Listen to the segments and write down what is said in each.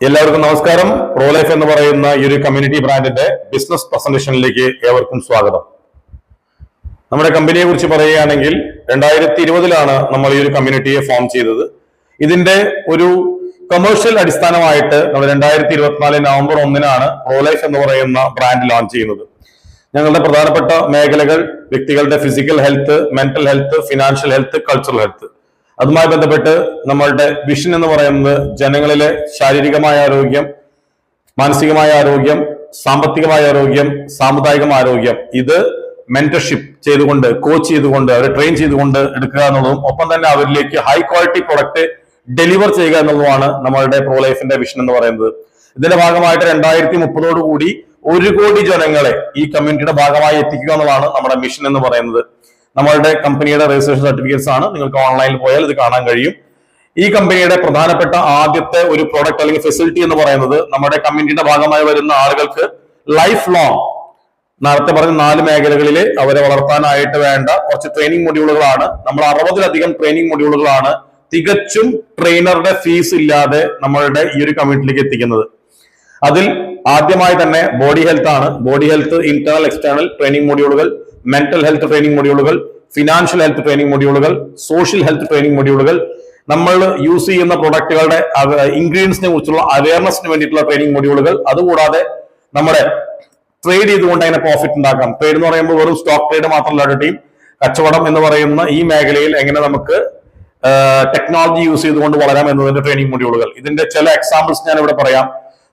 എല്ലാവർക്കും നമസ്കാരം. Pro life എന്ന് പറയുന്ന ഈ ഒരു കമ്മ്യൂണിറ്റി ബ്രാൻഡിന്റെ ബിസിനസ് പ്രസന്റേഷനിലേക്ക് ഏവർക്കും സ്വാഗതം. നമ്മുടെ കമ്പനിയെ കുറിച്ച് പറയുകയാണെങ്കിൽ 2020 നമ്മൾ ഈ ഒരു കമ്മ്യൂണിറ്റിയെ ഫോം ചെയ്തത്. ഇതിന്റെ ഒരു കമേഴ്ഷ്യൽ അടിസ്ഥാനമായിട്ട് നമ്മൾ 2024 നവംബർ 1 പ്രോ ലൈഫ് എന്ന് പറയുന്ന ബ്രാൻഡ് ലോഞ്ച് ചെയ്യുന്നത്. ഞങ്ങളുടെ പ്രധാനപ്പെട്ട മേഖലകൾ വ്യക്തികളുടെ physical health, mental health, financial health, cultural health. അതുമായി ബന്ധപ്പെട്ട് നമ്മളുടെ വിഷൻ എന്ന് പറയുന്നത് ജനങ്ങളിലെ ശാരീരികമായ ആരോഗ്യം, മാനസികമായ ആരോഗ്യം, സാമ്പത്തികമായ ആരോഗ്യം, സാമുദായികമായ ആരോഗ്യം, ഇത് മെന്റർഷിപ്പ് ചെയ്തുകൊണ്ട്, കോച്ച് ചെയ്തുകൊണ്ട്, അവരെ ട്രെയിൻ ചെയ്തുകൊണ്ട് എടുക്കുക എന്നുള്ളതും ഒപ്പം തന്നെ അവരിലേക്ക് ഹൈ ക്വാളിറ്റി പ്രൊഡക്റ്റ് ഡെലിവർ ചെയ്യുക എന്നുള്ളതാണ് നമ്മളുടെ പ്രോ ലൈഫിന്റെ വിഷൻ എന്ന് പറയുന്നത്. ഇതിന്റെ ഭാഗമായിട്ട് 2030 കൂടി 1 കോടി ജനങ്ങളെ ഈ കമ്മ്യൂണിറ്റിയുടെ ഭാഗമായി എത്തിക്കുക എന്നുള്ളതാണ് നമ്മുടെ മിഷൻ എന്ന് പറയുന്നത്. നമ്മളുടെ കമ്പനിയുടെ രജിസ്ട്രേഷൻ സർട്ടിഫിക്കറ്റ്സ് ആണ്. നിങ്ങൾക്ക് ഓൺലൈനിൽ പോയാൽ ഇത് കാണാൻ കഴിയും. ഈ കമ്പനിയുടെ പ്രധാനപ്പെട്ട ആദ്യത്തെ ഒരു പ്രോഡക്റ്റ് അല്ലെങ്കിൽ ഫെസിലിറ്റി എന്ന് പറയുന്നത് നമ്മുടെ കമ്മ്യൂണിറ്റിയുടെ ഭാഗമായി വരുന്ന ആളുകൾക്ക് ലൈഫ് ലോങ്, നേരത്തെ പറഞ്ഞ 4 മേഖലകളിൽ അവരെ വളർത്താനായിട്ട് വേണ്ട കുറച്ച് ട്രെയിനിങ് മൊഡ്യൂളുകളാണ്. നമ്മൾ 60-ലധികം ട്രെയിനിങ് മൊഡ്യൂളുകളാണ് തികച്ചും ട്രെയിനറുടെ ഫീസ് ഇല്ലാതെ നമ്മളുടെ ഈ ഒരു കമ്മ്യൂണിറ്റിയിലേക്ക് എത്തിക്കുന്നത്. അതിൽ ആദ്യമായി തന്നെ ബോഡി ഹെൽത്ത് ആണ്. Body health internal external training മൊഡ്യൂളുകൾ, മെന്റൽ ഹെൽത്ത് ട്രെയിനിങ് മൊഡ്യൂളുകൾ, ഫിനാൻഷ്യൽ ഹെൽത്ത് ട്രെയിനിങ് മൊഡ്യൂളുകൾ, സോഷ്യൽ ഹെൽത്ത് ട്രെയിനിങ് മൊഡ്യൂളുകൾ, നമ്മൾ യൂസ് ചെയ്യുന്ന പ്രൊഡക്റ്റുകളുടെ ഇൻഗ്രീഡിയൻസിനെ കുറിച്ചുള്ള അവയർനെസ്സിന് വേണ്ടിയിട്ടുള്ള ട്രെയിനിങ് മൊഡ്യൂളുകൾ. അതുകൂടാതെ നമ്മുടെ ട്രേഡ് ചെയ്തുകൊണ്ട് അതിനെ പ്രോഫിറ്റ് ഉണ്ടാക്കാം. ട്രേഡ് എന്ന് പറയുമ്പോൾ വെറും സ്റ്റോക്ക് ട്രേഡ് മാത്രമല്ല, ടീം കച്ചവടം എന്ന് പറയുന്ന ഈ മേഖലയിൽ എങ്ങനെ നമുക്ക് ടെക്നോളജി യൂസ് ചെയ്തുകൊണ്ട് വളരാം എന്നതിന്റെ ട്രെയിനിങ് മൊഡ്യൂളുകൾ. ഇതിന്റെ ചില എക്സാമ്പിൾസ് ഞാൻ ഇവിടെ പറയാം.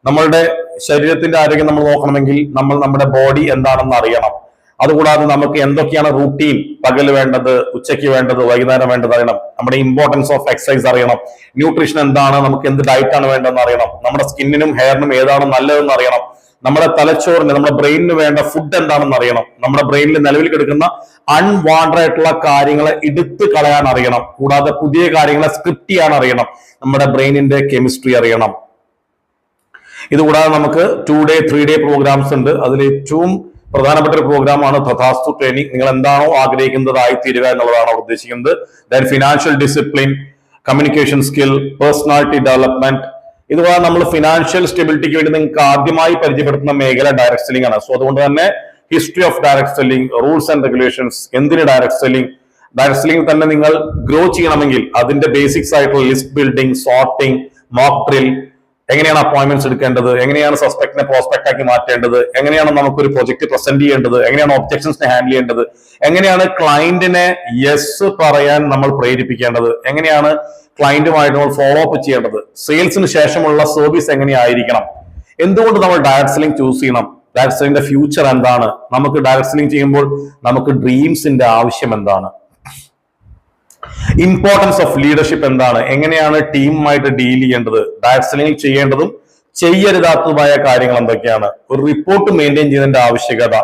നമ്മളുടെ ശരീരത്തിന്റെ ആരോഗ്യം നമ്മൾ നോക്കണമെങ്കിൽ നമ്മൾ നമ്മുടെ ബോഡി എന്താണെന്ന് അറിയണം. അതുകൂടാതെ നമുക്ക് എന്തൊക്കെയാണ് റൂട്ടീൻ, പകൽ വേണ്ടത്, ഉച്ചയ്ക്ക് വേണ്ടത്, വൈകുന്നേരം വേണ്ടത് അറിയണം. നമ്മുടെ ഇമ്പോർട്ടൻസ് ഓഫ് എക്സസൈസ് അറിയണം. ന്യൂട്രീഷൻ എന്താണ്, നമുക്ക് എന്ത് ഡയറ്റ് ആണ് വേണ്ടതെന്ന് അറിയണം. നമ്മുടെ സ്കിന്നിനും ഹെയറിനും ഏതാണ് നല്ലതെന്ന് അറിയണം. നമ്മുടെ തലച്ചോറിന്, നമ്മുടെ ബ്രെയിനിന് വേണ്ട ഫുഡ് എന്താണെന്ന് അറിയണം. നമ്മുടെ ബ്രെയിനിൽ നിലവിൽ കിടക്കുന്ന അൺവാണ്ടഡ് ആയിട്ടുള്ള കാര്യങ്ങളെ എടുത്തു കളയാൻ അറിയണം. കൂടാതെ പുതിയ കാര്യങ്ങളെ സ്ക്രിപ്റ്റ് ചെയ്യാൻ അറിയണം. നമ്മുടെ ബ്രെയിനിന്റെ കെമിസ്ട്രി അറിയണം. ഇതുകൂടാതെ നമുക്ക് 2-day 3-day പ്രോഗ്രാംസ് ഉണ്ട്. അതിൽ ഏറ്റവും പ്രധാനപ്പെട്ട ഒരു പ്രോഗ്രാമാണ് തഥാസ്തു ട്രെയിനിങ്. നിങ്ങൾ എന്താണോ ആഗ്രഹിക്കുന്നതായി തീരുക എന്നുള്ളതാണ് അവർ ഉദ്ദേശിക്കുന്നത്. Then financial discipline, communication skill, personality development. ഇതുപോലെ നമ്മൾ ഫിനാൻഷ്യൽ സ്റ്റെബിലിറ്റിക്ക് വേണ്ടി നിങ്ങൾക്ക് ആദ്യമായി പരിചയപ്പെടുത്തുന്ന മേഖല ഡയറക്ട് സെല്ലിംഗ് ആണ്. സോ അതുകൊണ്ട് തന്നെ history of direct selling, rules and regulations, എന്തിന് ഡയറക്ട് സെല്ലിംഗ്, ഡയറക്ട് സെല്ലിംഗ് തന്നെ നിങ്ങൾ ഗ്രോ ചെയ്യണമെങ്കിൽ അതിന്റെ ബേസിക്സ് ആയിട്ടുള്ള list building, sorting, mock drill, എങ്ങനെയാണ് അപ്പോയിന്റ്മെന്റ്സ് എടുക്കേണ്ടത്, എങ്ങനെയാണ് സസ്പെക്ടിനെ പ്രോസ്പെക്ട് ആക്കി മാറ്റേണ്ടത്, എങ്ങനെയാണ് നമുക്കൊരു പ്രൊജക്ട് പ്രസന്റ് ചെയ്യേണ്ടത്, എങ്ങനെയാണ് ഒബ്ജക്ഷൻസിനെ ഹാൻഡിൽ ചെയ്യേണ്ടത്, എങ്ങനെയാണ് ക്ലയന്റിനെ യെസ് പറയാൻ നമ്മൾ പ്രേരിപ്പിക്കേണ്ടത്, എങ്ങനെയാണ് ക്ലയന്റുമായിട്ട് നമ്മൾ ഫോളോ അപ്പ് ചെയ്യേണ്ടത്, സെയിൽസിന് ശേഷമുള്ള സർവീസ് എങ്ങനെയായിരിക്കണം, എന്തുകൊണ്ട് നമ്മൾ ഡയറക്ട് സെല്ലിംഗ് ചൂസ് ചെയ്യണം, ഡയറക്ട് സെല്ലിംഗിന്റെ ഫ്യൂച്ചർ എന്താണ്, നമുക്ക് ഡയറക്ട് സെല്ലിംഗ് ചെയ്യുമ്പോൾ നമുക്ക് ഡ്രീംസിന്റെ ആവശ്യം എന്താണ്, ഇമ്പോർട്ടൻസ് ഓഫ് ലീഡർഷിപ്പ് എന്താണ്, എങ്ങനെയാണ് ടീമുമായിട്ട് ഡീൽ ചെയ്യേണ്ടത്, ഡയറക്ട് സെല്ലിംഗ് ചെയ്യേണ്ടതും ചെയ്യരുതാത്തതുമായ കാര്യങ്ങൾ എന്തൊക്കെയാണ്, ഒരു റിപ്പോർട്ട് മെയിൻറ്റെയിൻ ചെയ്യുന്നതിന്റെ ആവശ്യകത,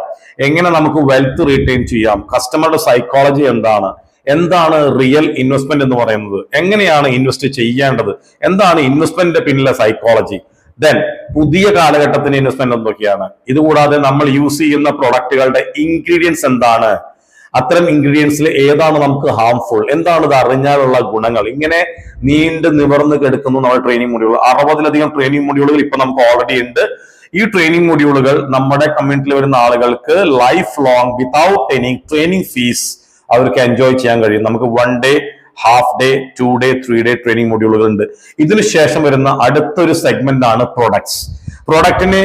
എങ്ങനെ നമുക്ക് വെൽത്ത് റീറ്റെയിൻ ചെയ്യാം, കസ്റ്റമറുടെ സൈക്കോളജി എന്താണ്, എന്താണ് റിയൽ ഇൻവെസ്റ്റ്മെന്റ് എന്ന് പറയുന്നത്, എങ്ങനെയാണ് ഇൻവെസ്റ്റ് ചെയ്യേണ്ടത്, എന്താണ് ഇൻവെസ്റ്റ്മെന്റിന്റെ പിന്നിലെ സൈക്കോളജി, ദെൻ പുതിയ കാലഘട്ടത്തിന്റെ ഇൻവെസ്റ്റ്മെന്റ് എന്തൊക്കെയാണ്, ഇതുകൂടാതെ നമ്മൾ യൂസ് ചെയ്യുന്ന പ്രൊഡക്റ്റുകളുടെ ഇൻഗ്രീഡിയൻസ് എന്താണ്, അത്തരം ഇൻഗ്രീഡിയൻസിൽ ഏതാണ് നമുക്ക് ഹാംഫുൾ, എന്താണ് ഇത് അറിഞ്ഞാലുള്ള ഗുണങ്ങൾ, ഇങ്ങനെ നീണ്ടു നിവർന്ന് കിടക്കുന്നു നമ്മുടെ ട്രെയിനിങ് മൊഡ്യൂളുകൾ. 60-ലധികം ട്രെയിനിങ് മൊഡ്യൂളുകൾ ഇപ്പൊ നമുക്ക് ഓൾറെഡി ഉണ്ട്. ഈ ട്രെയിനിങ് മൊഡ്യൂളുകൾ നമ്മുടെ കമ്മ്യൂണിറ്റിയിൽ വരുന്ന ആളുകൾക്ക് life long without any training fees അവർക്ക് എൻജോയ് ചെയ്യാൻ കഴിയും. നമുക്ക് 1 day, half day, 2 day, 3 day training മൊഡ്യൂളുകൾ ഉണ്ട്. ഇതിനുശേഷം വരുന്ന അടുത്തൊരു സെഗ്മെന്റ് ആണ് പ്രൊഡക്ട്സ്. പ്രൊഡക്റ്റിന്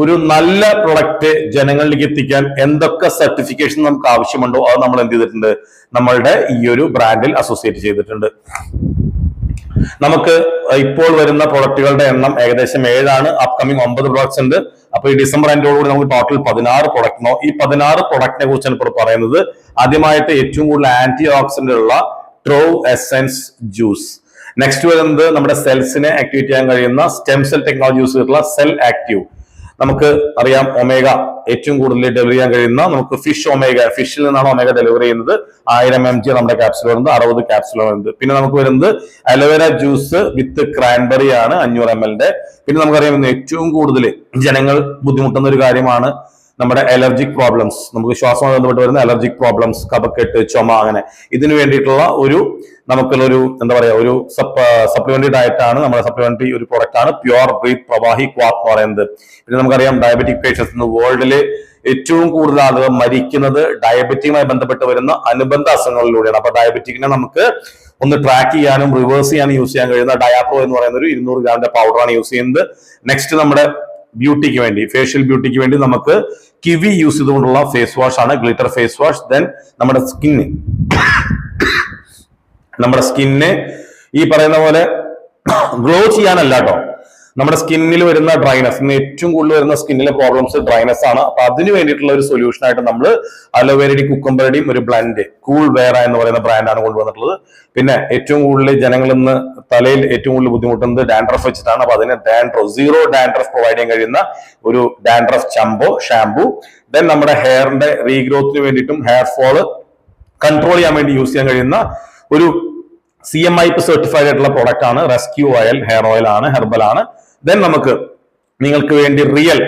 ഒരു നല്ല പ്രൊഡക്റ്റ് ജനങ്ങളിലേക്ക് എത്തിക്കാൻ എന്തൊക്കെ സർട്ടിഫിക്കേഷൻ നമുക്ക് ആവശ്യമുണ്ടോ അത് നമ്മൾ എന്ത് ചെയ്തിട്ടുണ്ട്, നമ്മളുടെ ഈ ഒരു ബ്രാൻഡിൽ അസോസിയേറ്റ് ചെയ്തിട്ടുണ്ട്. നമുക്ക് ഇപ്പോൾ വരുന്ന പ്രൊഡക്റ്റുകളുടെ എണ്ണം ഏകദേശം 7 അപ്കമിങ് 9 പ്രൊഡക്ട്സ് ഉണ്ട്. അപ്പൊ ഈ ഡിസംബർ എൻഡോടുകൂടി നമുക്ക് ടോട്ടൽ 16 പ്രൊഡക്റ്റിനോ, ഈ 16 പ്രൊഡക്റ്റിനെ കുറിച്ചാണ് ഇപ്പോൾ പറയുന്നത്. ആദ്യമായിട്ട് ഏറ്റവും കൂടുതൽ ആന്റി ഓക്സിഡന്റ് ഉള്ള ട്രോ എസെൻസ് ജ്യൂസ്. നെക്സ്റ്റ് വരുന്നത് നമ്മുടെ സെൽസിനെ ആക്ടിവേറ്റ് ചെയ്യാൻ കഴിയുന്ന സ്റ്റെം സെൽ ടെക്നോളജി യൂസ് ചെയ്തിട്ടുള്ള സെൽ ആക്റ്റീവ്. നമുക്ക് അറിയാം ഒമേഗ ഏറ്റവും കൂടുതൽ ഡെലിവറി ചെയ്യാൻ കഴിയുന്ന, നമുക്ക് ഫിഷിൽ നിന്നാണ് ഒമേഗ ഡെലിവറി ചെയ്യുന്നത്. 1000 mg നമ്മുടെ ക്യാപ്സുൽ വരുന്നത്, 60 ക്യാപ്സുൽ വരുന്നത്. പിന്നെ നമുക്ക് വരുന്നത് അലോവേര ജ്യൂസ് വിത്ത് ക്രാൻബെറി ആണ് 500 ml. പിന്നെ നമുക്കറിയാം ഏറ്റവും കൂടുതൽ ജനങ്ങൾ ബുദ്ധിമുട്ടുന്ന ഒരു കാര്യമാണ് നമ്മുടെ അലർജിക് പ്രോബ്ലംസ്, നമുക്ക് ശ്വാസവുമായി ബന്ധപ്പെട്ട് വരുന്ന അലർജിക് പ്രോബ്ലംസ്, കഫക്കെട്ട്, ചുമ, അങ്ങനെ ഇതിനു വേണ്ടിയിട്ടുള്ള ഒരു നമുക്കുള്ളൊരു എന്താ പറയാ ഒരു സപ്ലിമെന്ററി ഡയറ്റ് ആണ്, നമ്മുടെ സപ്ലിമെന്ററി ഒരു പ്രൊഡക്റ്റ് ആണ് പ്യുവർ ബ്രീത്ത് പ്രവാഹി ക്വാത്ത് എന്ന് പറയുന്നത്. പിന്നെ നമുക്കറിയാം ഡയബറ്റിക് പേഷ്യൻസ് വേൾഡില് ഏറ്റവും കൂടുതൽ ആളുകൾ മരിക്കുന്നത് ഡയബറ്റിക്കുമായി ബന്ധപ്പെട്ട് വരുന്ന അനുബന്ധ അസുഖങ്ങളിലൂടെയാണ്. അപ്പൊ ഡയബറ്റിക്കിനെ നമുക്ക് ഒന്ന് ട്രാക്ക് ചെയ്യാനും റിവേഴ്സ് ചെയ്യാനും യൂസ് ചെയ്യാൻ കഴിയുന്ന ഡയാപ്രോ എന്ന് പറയുന്ന ഒരു 200 ഗ്രാമിന്റെ പൗഡറാണ് യൂസ് ചെയ്യുന്നത്. നെക്സ്റ്റ് നമ്മുടെ ബ്യൂട്ടിക്ക് വേണ്ടി, ഫേഷ്യൽ ബ്യൂട്ടിക്ക് വേണ്ടി നമുക്ക് കിവി യൂസ് ചെയ്തുകൊണ്ടുള്ള ഫേസ് വാഷ് ആണ് ഗ്ലിറ്റർ ഫേസ് വാഷ്. ദെൻ നമ്മുടെ സ്കിന്നിന് ഈ പറയുന്ന പോലെ ഗ്ലോ ചെയ്യാനല്ല കേട്ടോ, നമ്മുടെ സ്കിന്നിൽ വരുന്ന ഡ്രൈനസ്, ഇന്ന് ഏറ്റവും കൂടുതൽ വരുന്ന സ്കിന്നിലെ പ്രോബ്ലംസ് ഡ്രൈനസ് ആണ്. അപ്പൊ അതിന് വേണ്ടിയിട്ടുള്ള ഒരു സൊല്യൂഷൻ ആയിട്ട് നമ്മൾ അലോവേരയുടെയും കുക്കുംബറുടെയും ഒരു ബ്ലെൻഡ് കൂൾ വേറ എന്ന് പറയുന്ന ബ്രാൻഡാണ് കൊണ്ടുവന്നിട്ടുള്ളത്. പിന്നെ ഏറ്റവും കൂടുതൽ ജനങ്ങൾ ഇന്ന് തലയിൽ ഏറ്റവും കൂടുതൽ ബുദ്ധിമുട്ടുന്നത് ഡാൻഡ്രഫ് വെച്ചിട്ടാണ്. അപ്പൊ അതിന് സീറോ ഡാൻഡ്രഫ് പ്രൊവൈഡ് ചെയ്യാൻ കഴിയുന്ന ഒരു ഡാൻഡ്രഫ് ഷാംപൂ. ദെൻ നമ്മുടെ ഹെയറിന്റെ റീഗ്രോത്തിന് വേണ്ടിയിട്ടും ഹെയർ ഫോള് കൺട്രോൾ ചെയ്യാൻ വേണ്ടി യൂസ് ചെയ്യാൻ കഴിയുന്ന ഒരു CMIP സർട്ടിഫൈഡ് ആയിട്ടുള്ള പ്രോഡക്റ്റ് ആണ് റെസ്ക്യൂ ഓയിൽ. ഹെയർ ഓയിൽ ആണ്, ഹെർബൽ ആണ്. ദെൻ നമുക്ക് നിങ്ങൾക്ക് വേണ്ടി റിയൽ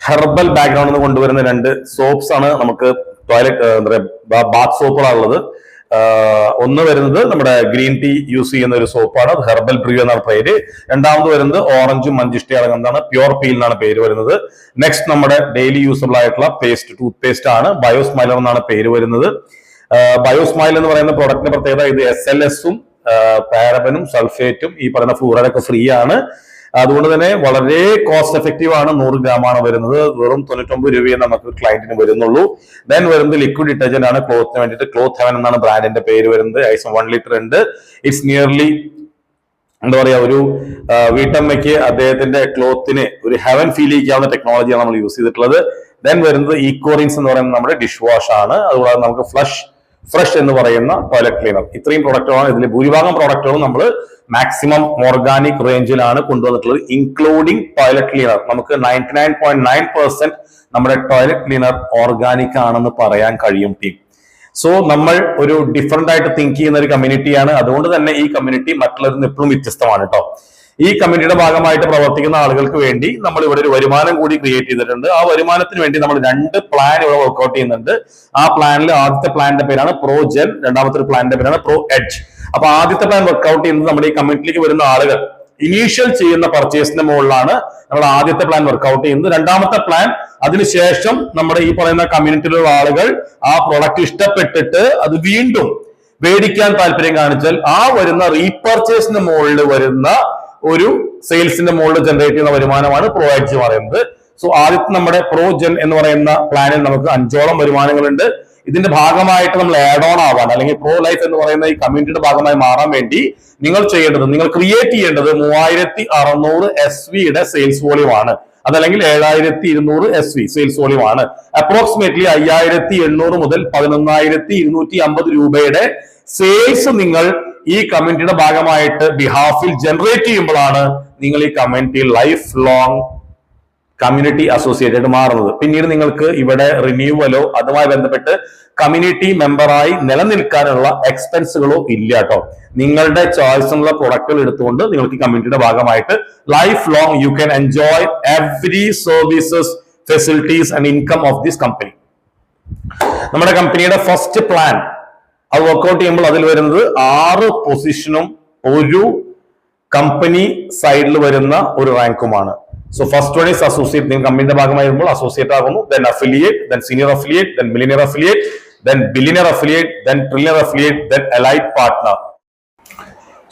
ഹെർബൽ ബാക്ക്ഗ്രൗണ്ടിൽ നിന്ന് കൊണ്ടുവരുന്ന 2 സോപ്സ് ആണ് നമുക്ക് ടോയ്ലറ്റ് ബാത്ത് സോപ്പുകളുള്ളത്. ഒന്ന് വരുന്നത് നമ്മുടെ ഗ്രീൻ ടീ യൂസ് ചെയ്യുന്ന ഒരു സോപ്പാണ്, ഹെർബൽ ബ്രൂ എന്നാണ് പേര്. രണ്ടാമത് വരുന്നത് ഓറഞ്ചും മഞ്ചിഷ്ടയും അടങ്ങുന്നതാണ്, പ്യുവർ പീൽ എന്നാണ് പേര് വരുന്നത്. നെക്സ്റ്റ് നമ്മുടെ ഡെയിലി യൂസബിൾ ആയിട്ടുള്ള ടൂത്ത് പേസ്റ്റ് ആണ്, ബയോസ്മൈലർ എന്നാണ് പേര് വരുന്നത്. ബയോസ്മൈൽ എന്ന് പറയുന്ന പ്രോഡക്റ്റിന്റെ പ്രത്യേകത ഇത് SLS-ഉം പാരബനും സൾഫേറ്റും ഈ പറയുന്ന ഫ്ലൂറൈഡൊക്കെ ഫ്രീ ആണ്. അതുകൊണ്ട് തന്നെ വളരെ കോസ്റ്റ് എഫക്റ്റീവ് ആണ്. 100 ഗ്രാമാണ് വരുന്നത്, വെറും 99 രൂപയെ നമുക്ക് ക്ലയന്റിന് വരുന്നുള്ളൂ. ദെൻ വരുന്നത് ലിക്വിഡ് ഡിറ്റർജന്റ് ആണ് ക്ലോത്തിന് വേണ്ടിയിട്ട്, ക്ലോത്ത് ഹെവൻ എന്നാണ് ബ്രാൻഡിന്റെ പേര് വരുന്നത്. 1 ലിറ്റർ ഉണ്ട്. ഇറ്റ്സ് നിയർലി എന്താ പറയാ ഒരു വീട്ടമ്മയ്ക്ക് അദ്ദേഹത്തിന്റെ ക്ലോത്തിന് ഒരു ഹെവൻ ഫീൽ ചെയ്യിക്കാവുന്ന ടെക്നോളജിയാണ് നമ്മൾ യൂസ് ചെയ്തിട്ടുള്ളത്. ദെൻ വരുന്നത് ഈക്കോറിൻസ് എന്ന് പറയുന്നത് നമ്മുടെ ഡിഷ് വാഷ് ആണ്. അതുകൂടാതെ നമുക്ക് ഫ്രഷ് എന്ന് പറയുന്ന ടോയ്ലറ്റ് ക്ലീനർ. ഇത്രയും പ്രോഡക്റ്റുകളാണ് ഇതിൽ ഭൂരിഭാഗം പ്രോഡക്റ്റുകളും നമ്മൾ മാക്സിമം ഓർഗാനിക് റേഞ്ചിലാണ് കൊണ്ടുവന്നിട്ടുള്ളത്, ഇൻക്ലൂഡിംഗ് ടോയ്ലറ്റ് ക്ലീനർ. നമുക്ക് 99.9% നമ്മുടെ ടോയ്ലറ്റ് ക്ലീനർ ഓർഗാനിക് ആണെന്ന് പറയാൻ കഴിയും ടീം. സോ നമ്മൾ ഒരു ഡിഫറെന്റ് ആയിട്ട് തിങ്ക് ചെയ്യുന്ന ഒരു കമ്മ്യൂണിറ്റിയാണ്. അതുകൊണ്ട് തന്നെ ഈ കമ്മ്യൂണിറ്റി മറ്റുള്ളവരിൽ നിന്ന് എപ്പോഴും വ്യത്യസ്തമാണ് കേട്ടോ. ഈ കമ്മ്യൂണിറ്റിയുടെ ഭാഗമായിട്ട് പ്രവർത്തിക്കുന്ന ആളുകൾക്ക് വേണ്ടി നമ്മൾ ഇവിടെ ഒരു വരുമാനം കൂടി ക്രിയേറ്റ് ചെയ്തിട്ടുണ്ട്. ആ വരുമാനത്തിന് വേണ്ടി നമ്മൾ 2 പ്ലാൻ ഇവിടെ വർക്ക്ഔട്ട് ചെയ്യുന്നുണ്ട്. ആ പ്ലാനിൽ ആദ്യത്തെ പ്ലാനിന്റെ പേരാണ് ProGen, രണ്ടാമത്തെ ഒരു പ്ലാനിന്റെ പേരാണ് ProEdge. അപ്പൊ ആദ്യത്തെ പ്ലാൻ വർക്ക്ഔട്ട് ചെയ്യുന്നത് നമ്മുടെ ഈ കമ്മ്യൂണിറ്റിയിലേക്ക് വരുന്ന ആളുകൾ ഇനീഷ്യൽ ചെയ്യുന്ന പർച്ചേസിന്റെ മുകളിലാണ് നമ്മൾ ആദ്യത്തെ പ്ലാൻ വർക്ക്ഔട്ട് ചെയ്യുന്നത്. രണ്ടാമത്തെ പ്ലാൻ അതിനുശേഷം നമ്മുടെ ഈ പറയുന്ന കമ്മ്യൂണിറ്റിയിലുള്ള ആളുകൾ ആ പ്രൊഡക്റ്റ് ഇഷ്ടപ്പെട്ടിട്ട് അത് വീണ്ടും മേടിക്കാൻ താല്പര്യം കാണിച്ചാൽ ആ വരുന്ന റീപർച്ചേസിന്റെ മുകളിൽ വരുന്ന ഒരു സെയിൽസിന്റെ മുകളിൽ ജനറേറ്റ് ചെയ്യുന്ന വരുമാനമാണ് ProEdge പറയുന്നത്. സോ ആദ്യത്തെ നമ്മുടെ ProGen എന്ന് പറയുന്ന പ്ലാനിൽ നമുക്ക് 5ഓളം വരുമാനങ്ങളുണ്ട്. ഇതിന്റെ ഭാഗമായിട്ട് നമ്മൾ ആഡ് ഓൺ ആവാൻ അല്ലെങ്കിൽ പ്രോ ലൈഫ് എന്ന് പറയുന്ന ഈ കമ്മ്യൂണിറ്റിയുടെ ഭാഗമായി മാറാൻ വേണ്ടി നിങ്ങൾ ചെയ്യേണ്ടത്, നിങ്ങൾ ക്രിയേറ്റ് ചെയ്യേണ്ടത് 3600 SV-യുടെ സെയിൽസ് വോളിയം ആണ്. അതല്ലെങ്കിൽ 7200 SV സെയിൽസ് വോളിയം ആണ്. അപ്രോക്സിമേറ്റ്ലി 5800 മുതൽ 11250 രൂപയുടെ സെയിൽസ് നിങ്ങൾ ഈ കമ്മ്യൂണിറ്റിയുടെ ഭാഗമായിട്ട് ബിഹാഫിൽ ജനറേറ്റ് ചെയ്യുമ്പോഴാണ് നിങ്ങൾ ഈ community life long community associate ആയിട്ട് മാറുന്നത്. പിന്നീട് നിങ്ങൾക്ക് ഇവിടെ റിന്യൂവലോ അതുമായി ബന്ധപ്പെട്ട് കമ്മ്യൂണിറ്റി മെമ്പറായി നിലനിൽക്കാനുള്ള എക്സ്പെൻസുകളോ ഇല്ല കേട്ടോ. നിങ്ങളുടെ ചോയ്സിനുള്ള പ്രൊഡക്റ്റുകൾ എടുത്തുകൊണ്ട് നിങ്ങൾക്ക് കമ്മ്യൂണിറ്റിയുടെ ഭാഗമായിട്ട് life long you can enjoy every services, facilities and income of this company. നമ്മുടെ കമ്പനിയുടെ ഫസ്റ്റ് പ്ലാൻ അത് വർക്ക്ഔട്ട് ചെയ്യുമ്പോൾ അതിൽ വരുന്നത് 6 പൊസിഷനും ഒരു കമ്പനി സൈഡിൽ വരുന്ന ഒരു റാങ്കുമാണ്. So first one is associate. നിങ്ങൾ കമ്പനിയുടെ ഭാഗമായി വരുമ്പോൾ അസോസിയേറ്റ് ആകുന്നു, then affiliate, then senior affiliate, then millier affiliate, then billier affiliate, then trillier affiliate, then elite partner.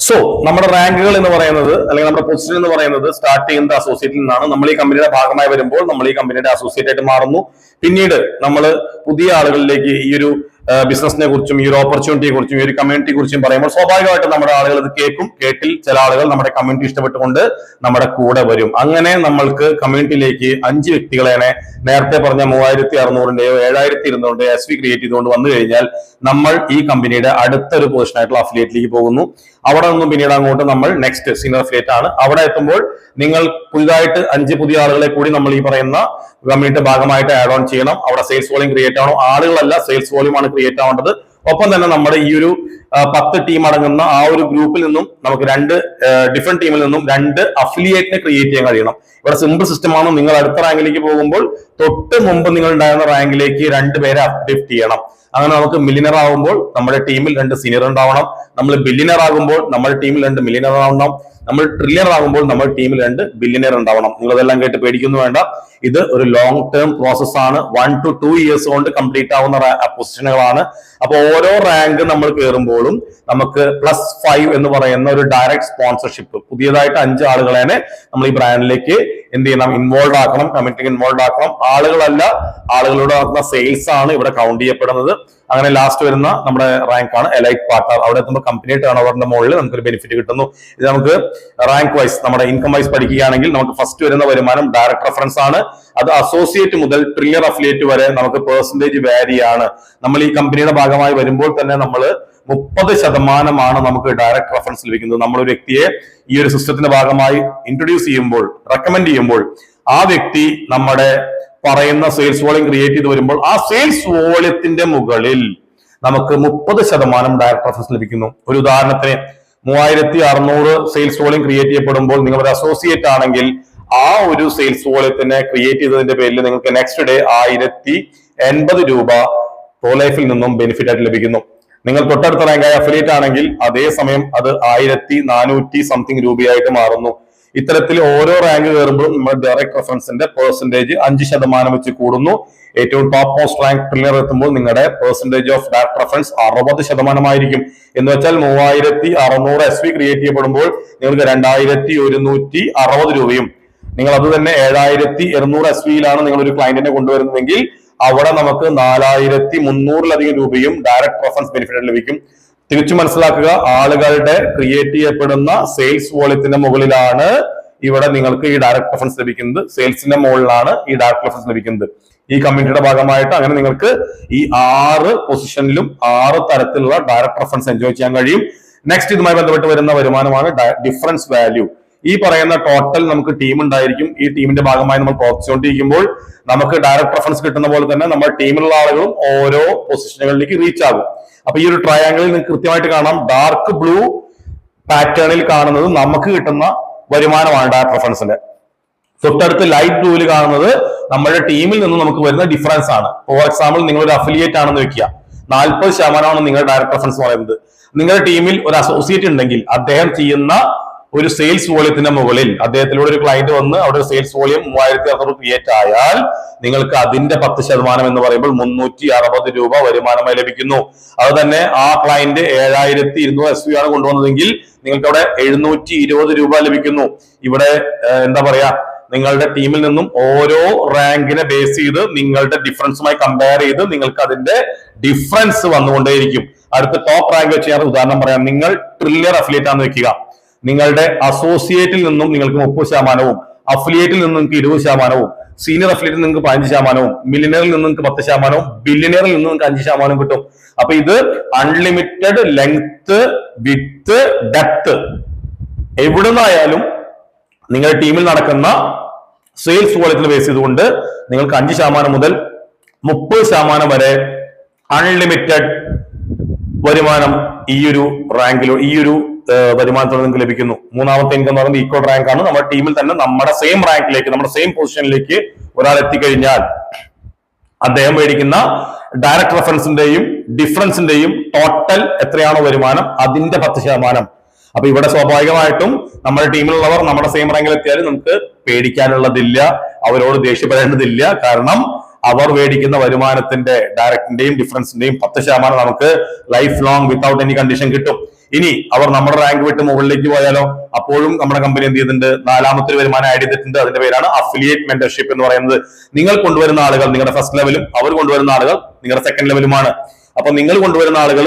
So നമ്മുടെ റാങ്കുകൾ എന്ന് പറയുന്നത് അല്ലെങ്കിൽ നമ്മുടെ പൊസിഷൻ എന്ന് പറയുന്നത് സ്റ്റാർട്ട് ചെയ്യുന്നത് അസോസിയേറ്റിൽ നിന്നാണ്. നമ്മൾ ഈ കമ്പനിയുടെ ഭാഗമായി വരുമ്പോൾ നമ്മൾ ഈ കമ്പനിയുടെ അസോസിയേറ്റ് ആയിട്ട് മാറുന്നു. പിന്നീട് നമ്മൾ പുതിയ ആളുകളിലേക്ക് ഈ ഒരു ബിസിനസിനെ കുറിച്ചും ഈ ഒരു ഓപ്പർച്യൂണിറ്റിയെ കുറിച്ചും ഈ ഒരു കമ്മ്യൂണിറ്റിയെ കുറിച്ചും പറയുമ്പോൾ സ്വാഭാവികമായിട്ടും നമ്മുടെ ആളുകൾ ഇത് കേൾക്കും. കേട്ടിൽ ചില ആളുകൾ നമ്മുടെ കമ്മ്യൂണിറ്റി ഇഷ്ടപ്പെട്ടുകൊണ്ട് നമ്മുടെ കൂടെ വരും. അങ്ങനെ നമ്മൾക്ക് കമ്മ്യൂണിറ്റിയിലേക്ക് 5 വ്യക്തികളെ നേരത്തെ പറഞ്ഞ 3600-ന്റെയോ 7200-ന്റെയോ SV ക്രിയേറ്റ് ചെയ്തുകൊണ്ട് വന്നു കഴിഞ്ഞാൽ നമ്മൾ ഈ കമ്പനിയുടെ അടുത്തൊരു പൊസിഷൻ ആയിട്ടുള്ള അഫിലിയേറ്റിലേക്ക് പോകുന്നു. അവിടെ നിന്നും പിന്നീട് അങ്ങോട്ട് നമ്മൾ നെക്സ്റ്റ് സീനിയർ അഫിലിയേറ്റ് ആണ്. അവിടെ എത്തുമ്പോൾ നിങ്ങൾ പുതിയതായിട്ട് 5 പുതിയ ആളുകളെ കൂടി നമ്മൾ ഈ പറയുന്ന കമ്മ്യൂണിറ്റിയുടെ ഭാഗമായിട്ട് ആഡ് ഓൺ ചെയ്യണം. അവിടെ സെയിൽസ് വോളിയം ക്രിയേറ്റ് ആവണം. ആളുകളല്ല, സെയിൽസ് വോളിയം ആണ് ക്രിയേറ്റ് ആവേണ്ടത്. ഒപ്പം തന്നെ നമ്മുടെ ഈ ഒരു 10 ടീം അടങ്ങുന്ന ആ ഒരു ഗ്രൂപ്പിൽ നിന്നും നമുക്ക് ഡിഫറെന്റ് ടീമിൽ നിന്നും 2 അഫിലിയേറ്റിനെ ക്രിയേറ്റ് ചെയ്യാൻ കഴിയണം. ഇവിടെ സിമ്പിൾ സിസ്റ്റമാണ്. നിങ്ങൾ അടുത്ത റാങ്കിലേക്ക് പോകുമ്പോൾ തൊട്ട് മുമ്പ് നിങ്ങൾ ഉണ്ടായിരുന്ന റാങ്കിലേക്ക് 2 പേരെ അപ്ലിഫ്റ്റ് ചെയ്യണം. അങ്ങനെ നമുക്ക് മില്ലിയനർ ആകുമ്പോൾ നമ്മുടെ ടീമിൽ 2 സീനിയർ ഉണ്ടാവണം. നമ്മൾ ബില്യനർ ആകുമ്പോൾ നമ്മുടെ ടീമിൽ 2 മില്ലിയനർ ഉണ്ടാവണം. നമ്മൾ ട്രില്യണർ ആകുമ്പോൾ നമ്മുടെ ടീമിൽ 2 ബില്യനർ ഉണ്ടാവണം. നിങ്ങൾ അതെല്ലാം കേട്ട് പേടിക്കുന്നു വേണ്ട. ഇത് ഒരു ലോങ് ടേം പ്രോസസ് ആണ്. 1 to 2 years കൊണ്ട് കംപ്ലീറ്റ് ആവുന്ന പൊസിഷനുകളാണ്. അപ്പൊ ഓരോ റാങ്ക് നമ്മൾ കയറുമ്പോഴും നമുക്ക് +5 എന്ന് പറയുന്ന ഒരു ഡയറക്റ്റ് സ്പോൺസർഷിപ്പ് പുതിയതായിട്ട് 5 ആളുകളെ നമ്മൾ ഈ ബ്രാൻഡിലേക്ക് എന്ത് ചെയ്യണം, ഇൻവോൾവ് ആക്കണം, കമ്മിറ്റിക്ക് ഇൻവോൾവ് ആക്കണം. ആളുകളല്ല, ആളുകളോട് നടക്കുന്ന സെയിൽസ് ആണ് ഇവിടെ കൗണ്ട് ചെയ്യപ്പെടുന്നത്. അങ്ങനെ ലാസ്റ്റ് വരുന്ന നമ്മുടെ റാങ്ക് ആണ് എലൈറ്റ് പാർട്ണർ. അവിടെ എത്തുമ്പോൾ കമ്പനി ടേൺ ഓവറിന്റെ മുകളിൽ നമുക്കൊരു ബെനിഫിറ്റ് കിട്ടുന്നു. ഇത് നമുക്ക് റാങ്ക് വൈസ് നമ്മുടെ ഇൻകം വൈസ് പഠിക്കുകയാണെങ്കിൽ നമുക്ക് ഫസ്റ്റ് വരുന്ന വരുമാനം ഡയറക്ട് റെഫറൻസ് ആണ്. അത് അസോസിയേറ്റ് മുതൽ ട്രില്യർ അഫിലിയേറ്റ് വരെ നമുക്ക് പെർസെന്റേജ് വാരി ആണ്. നമ്മൾ ഈ കമ്പനിയുടെ ഭാഗമായി വരുമ്പോൾ തന്നെ നമ്മൾ 30% നമുക്ക് ഡയറക്ട് റെഫറൻസ് ലഭിക്കുന്നത്. നമ്മളൊരു വ്യക്തിയെ ഈ ഒരു സിസ്റ്റത്തിന്റെ ഭാഗമായി ഇൻട്രൊഡ്യൂസ് ചെയ്യുമ്പോൾ, റെക്കമെൻഡ് ചെയ്യുമ്പോൾ, ആ വ്യക്തി നമ്മുടെ പറയുന്ന സെയിൽസ് വോളിയം ക്രിയേറ്റ് ചെയ്ത് വരുമ്പോൾ ആ സെയിൽസ് വോളിയത്തിന്റെ മുകളിൽ നമുക്ക് 30% ഡയറക്ട് റെഫറൻസ് ലഭിക്കുന്നു. ഒരു ഉദാഹരണത്തിന് 3600 സെയിൽസ് വോളിയം ക്രിയേറ്റ് ചെയ്യപ്പെടുമ്പോൾ നിങ്ങൾ ഒരു അസോസിയേറ്റ് ആണെങ്കിൽ ആ ഒരു സെയിൽസ് വോളിയത്തിനെ ക്രിയേറ്റ് ചെയ്തതിന്റെ പേരിൽ നിങ്ങൾക്ക് നെക്സ്റ്റ് ഡേ 1080 രൂപ പ്രോലൈഫിൽ നിന്നും ബെനിഫിറ്റ് ആയിട്ട് ലഭിക്കുന്നു. നിങ്ങൾ തൊട്ടടുത്ത റാങ്കായ അഫിലിയേറ്റ് ആണെങ്കിൽ അതേസമയം അത് 1400 സംതിങ് രൂപയായിട്ട് മാറുന്നു. ഇത്തരത്തിൽ ഓരോ റാങ്ക് കയറുമ്പോഴും നമ്മുടെ ഡയറക്ട് റെഫറൻസിന്റെ പെർസെന്റേജ് 5% വെച്ച് കൂടുന്നു. ഏറ്റവും ടോപ്പ് മോസ്റ്റ് റാങ്ക് ട്രില്ലർ എത്തുമ്പോൾ നിങ്ങളുടെ പെർസെന്റേജ് ഓഫ് ഡയറക്ട് റെഫറൻസ് 60% ആയിരിക്കും. എന്ന് വെച്ചാൽ 3600 SV ക്രിയേറ്റ് ചെയ്യപ്പെടുമ്പോൾ നിങ്ങൾക്ക് 2160 രൂപയും, നിങ്ങൾ അത് തന്നെ 7200 SV-യിലാണ് നിങ്ങൾ ഒരു ക്ലയന്റിനെ കൊണ്ടുവരുന്നതെങ്കിൽ അവിടെ നമുക്ക് 4300-ലധികം രൂപയും ഡയറക്ട് റെഫറൻസ് ബെനിഫിറ്റ് ലഭിക്കും. തിരിച്ചു മനസ്സിലാക്കുക, ആളുകളുടെ ക്രിയേറ്റ് ചെയ്യപ്പെടുന്ന സെയിൽസ് വോളിയത്തിന്റെ മുകളിലാണ് ഇവിടെ നിങ്ങൾക്ക് ഈ ഡയറക്ട് റെഫറൻസ് ലഭിക്കുന്നത്. സെയിൽസിന്റെ മുകളിലാണ് ഈ ഡയറക്ട് റെഫറൻസ് ലഭിക്കുന്നത്. ഈ കമ്മ്യൂണിറ്റിയുടെ ഭാഗമായിട്ട് അങ്ങനെ നിങ്ങൾക്ക് ഈ 6 പൊസിഷനിലും 6 തരത്തിലുള്ള ഡയറക്ട് റെഫറൻസ് എൻജോയ് ചെയ്യാൻ കഴിയും. നെക്സ്റ്റ് ഇതുമായി ബന്ധപ്പെട്ട് വരുന്ന വരുമാനമാണ് ഡിഫറൻസ് വാല്യൂ. ഈ പറയുന്ന ടോട്ടൽ നമുക്ക് ടീം ഉണ്ടായിരിക്കും. ഈ ടീമിന്റെ ഭാഗമായി നമ്മൾ പ്രവർത്തിച്ചുകൊണ്ടിരിക്കുമ്പോൾ നമുക്ക് ഡയറക്ട് റെഫറൻസ് കിട്ടുന്ന പോലെ തന്നെ നമ്മുടെ ടീമിലുള്ള ആളുകളും ഓരോ പൊസിഷനുകളിലേക്ക് റീച്ച് ആകും. അപ്പൊ ഈ ഒരു ട്രയാങ്കിളിൽ നിങ്ങൾക്ക് കൃത്യമായിട്ട് കാണാം, ഡാർക്ക് ബ്ലൂ പാറ്റേണിൽ കാണുന്നത് നമുക്ക് കിട്ടുന്ന വരുമാനമാണ് ഡയറക്ട് റെഫറൻസിന്റെ. തൊട്ടടുത്ത് ലൈറ്റ് ബ്ലൂവിൽ കാണുന്നത് നമ്മുടെ ടീമിൽ നിന്ന് നമുക്ക് വരുന്ന ഡിഫറൻസ് ആണ്. ഫോർ എക്സാമ്പിൾ നിങ്ങൾ ഒരു അഫിലിയേറ്റ് ആണെന്ന് വെക്കുക, 40% നിങ്ങളുടെ ഡയറക്ട് റെഫറൻസ് പറയുന്നത്. നിങ്ങളുടെ ടീമിൽ ഒരു അസോസിയേറ്റ് ഉണ്ടെങ്കിൽ അദ്ദേഹം ചെയ്യുന്ന ഒരു സെയിൽസ് വോളിയത്തിന്റെ മുകളിൽ അദ്ദേഹത്തിലൂടെ ഒരു ക്ലയന്റ് വന്ന് അവിടെ ഒരു സെയിൽസ് വോളിയം 3600 ക്രിയേറ്റ് ആയാൽ നിങ്ങൾക്ക് അതിന്റെ 10% എന്ന് പറയുമ്പോൾ 360 രൂപ വരുമാനമായി ലഭിക്കുന്നു. അത് തന്നെ ആ ക്ലയന്റ് 7200 SV ആണ് കൊണ്ടുവന്നതെങ്കിൽ നിങ്ങൾക്ക് അവിടെ 720 രൂപ ലഭിക്കുന്നു. ഇവിടെ എന്താ പറയാ, നിങ്ങളുടെ ടീമിൽ നിന്നും ഓരോ റാങ്കിനെ ബേസ് ചെയ്ത് നിങ്ങളുടെ ഡിഫറൻസുമായി കമ്പയർ ചെയ്ത് നിങ്ങൾക്ക് അതിന്റെ ഡിഫറൻസ് വന്നുകൊണ്ടേയിരിക്കും. അടുത്ത ടോപ്പ് റാങ്ക് വെച്ച് ഞാൻ ഉദാഹരണം പറയാം. നിങ്ങൾ ട്രില്യർ അഫിലിയേറ്റ് ആണെന്ന് വെക്കുക, നിങ്ങളുടെ അസോസിയേറ്റിൽ നിന്നും നിങ്ങൾക്ക് 30%, അഫിലിയേറ്റിൽ നിന്നും നിങ്ങൾക്ക് 20%, സീനിയർ അഫിലിയേറ്റിൽ നിങ്ങൾക്ക് 15%, മില്ലിയനറിൽ നിന്ന് നിങ്ങൾക്ക് 10%, ബില്യനറിൽ നിന്ന് നിങ്ങൾക്ക് 5% കിട്ടും. അപ്പൊ ഇത് അൺലിമിറ്റഡ് ലെങ്ത്, വിഡ്ത്ത്, ഡെപ്ത് എവിടുന്നായാലും നിങ്ങളുടെ ടീമിൽ നടക്കുന്ന സെയിൽസ് വോളിയത്തിൽ ബേസ് ചെയ്തുകൊണ്ട് നിങ്ങൾക്ക് 5% മുതൽ 30% വരെ അൺലിമിറ്റഡ് വരുമാനം ഈ ഒരു റാങ്കിലോ ഈ ഒരു വരുമാനത്തോടെ നിങ്ങൾക്ക് ലഭിക്കുന്നു. മൂന്നാമത്തെ ഇൻകം എന്ന് പറയുന്നത് ഈക്വൽ റാങ്ക് ആണ്. നമ്മുടെ ടീമിൽ തന്നെ നമ്മുടെ സെയിം റാങ്കിലേക്ക്, നമ്മുടെ സെയിം പൊസിഷനിലേക്ക് ഒരാൾ എത്തിക്കഴിഞ്ഞാൽ അദ്ദേഹം മേടിക്കുന്ന ഡയറക്ട് റെഫറൻസിന്റെയും ഡിഫറൻസിന്റെയും ടോട്ടൽ എത്രയാണോ വരുമാനം അതിന്റെ 10%. അപ്പൊ ഇവിടെ സ്വാഭാവികമായിട്ടും നമ്മുടെ ടീമിലുള്ളവർ നമ്മുടെ സെയിം റാങ്കിൽ എത്തിയാലും നമുക്ക് പേടിക്കാനുള്ളതില്ല, അവരോട് ദേഷ്യപ്പെടേണ്ടതില്ല. കാരണം അവർ മേടിക്കുന്ന വരുമാനത്തിന്റെ ഡയറക്റ്റിന്റെയും ഡിഫറൻസിന്റെയും 10% നമുക്ക് life long without any condition കിട്ടും. ഇനി അവർ നമ്മുടെ റാങ്ക് വിട്ട് മുകളിലേക്ക് പോയാലോ, അപ്പോഴും നമ്മുടെ കമ്പനി എന്ത് ചെയ്തിട്ടുണ്ട്, 4ാമത്തെ വരുമാനം ആഡ് ചെയ്തിട്ടുണ്ട്. അതിന്റെ പേരാണ് അഫിലിയേറ്റ് മെന്റർഷിപ്പ് എന്ന് പറയുന്നത്. നിങ്ങൾ കൊണ്ടുവരുന്ന ആളുകൾ നിങ്ങളുടെ ഫസ്റ്റ് ലെവലും അവർ കൊണ്ടുവരുന്ന ആളുകൾ നിങ്ങളുടെ സെക്കൻഡ് ലെവലുമാണ്. അപ്പൊ നിങ്ങൾ കൊണ്ടുവരുന്ന ആളുകൾ